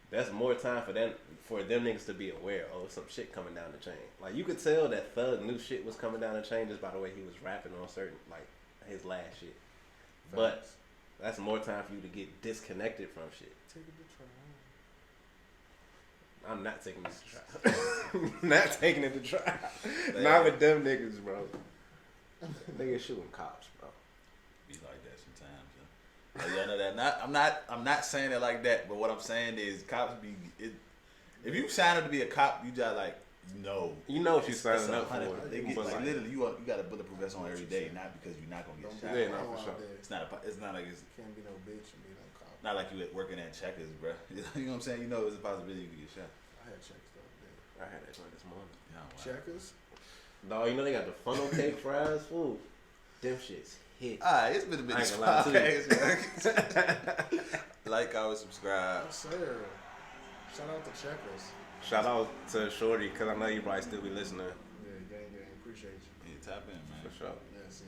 that's more time for them niggas to be aware. Oh, some shit coming down the chain. Like you could tell that Thug knew shit was coming down the chain just by the way he was rapping on certain like his last shit. But that's more time for you to get disconnected from shit. Take it to trial. I'm not taking this to trial. Not taking it to trial. Not with them niggas, bro. Niggas shooting cops, bro. Be like that sometimes. Like, y'all know that. I'm not saying it like that. But what I'm saying is, cops be. If you sign up to be a cop, you just like no. You know what you signing up for. They get, But like, like- literally, you got a bulletproof vest on every day, not because you're not gonna get shot. Yeah, no, for sure. It's not like it's Can't be no bitch and be no cop. not like you working at Checkers, bro. You know what I'm saying? You know, there's a possibility you could get shot. I had checks though. I had that joint this morning. Yeah, wow. Checkers. Dog, you know they got the funnel cake fries, fool. Them shits hit. Alright, it's been a bit I of ain't gonna lie to you. Like, comment, subscribe. Yes, sir. Shout out to Checkers. Shout out to Shorty, cause I know you probably still be listening. Yeah, gang. Appreciate you. Yeah, tap in, man. For sure. Yes.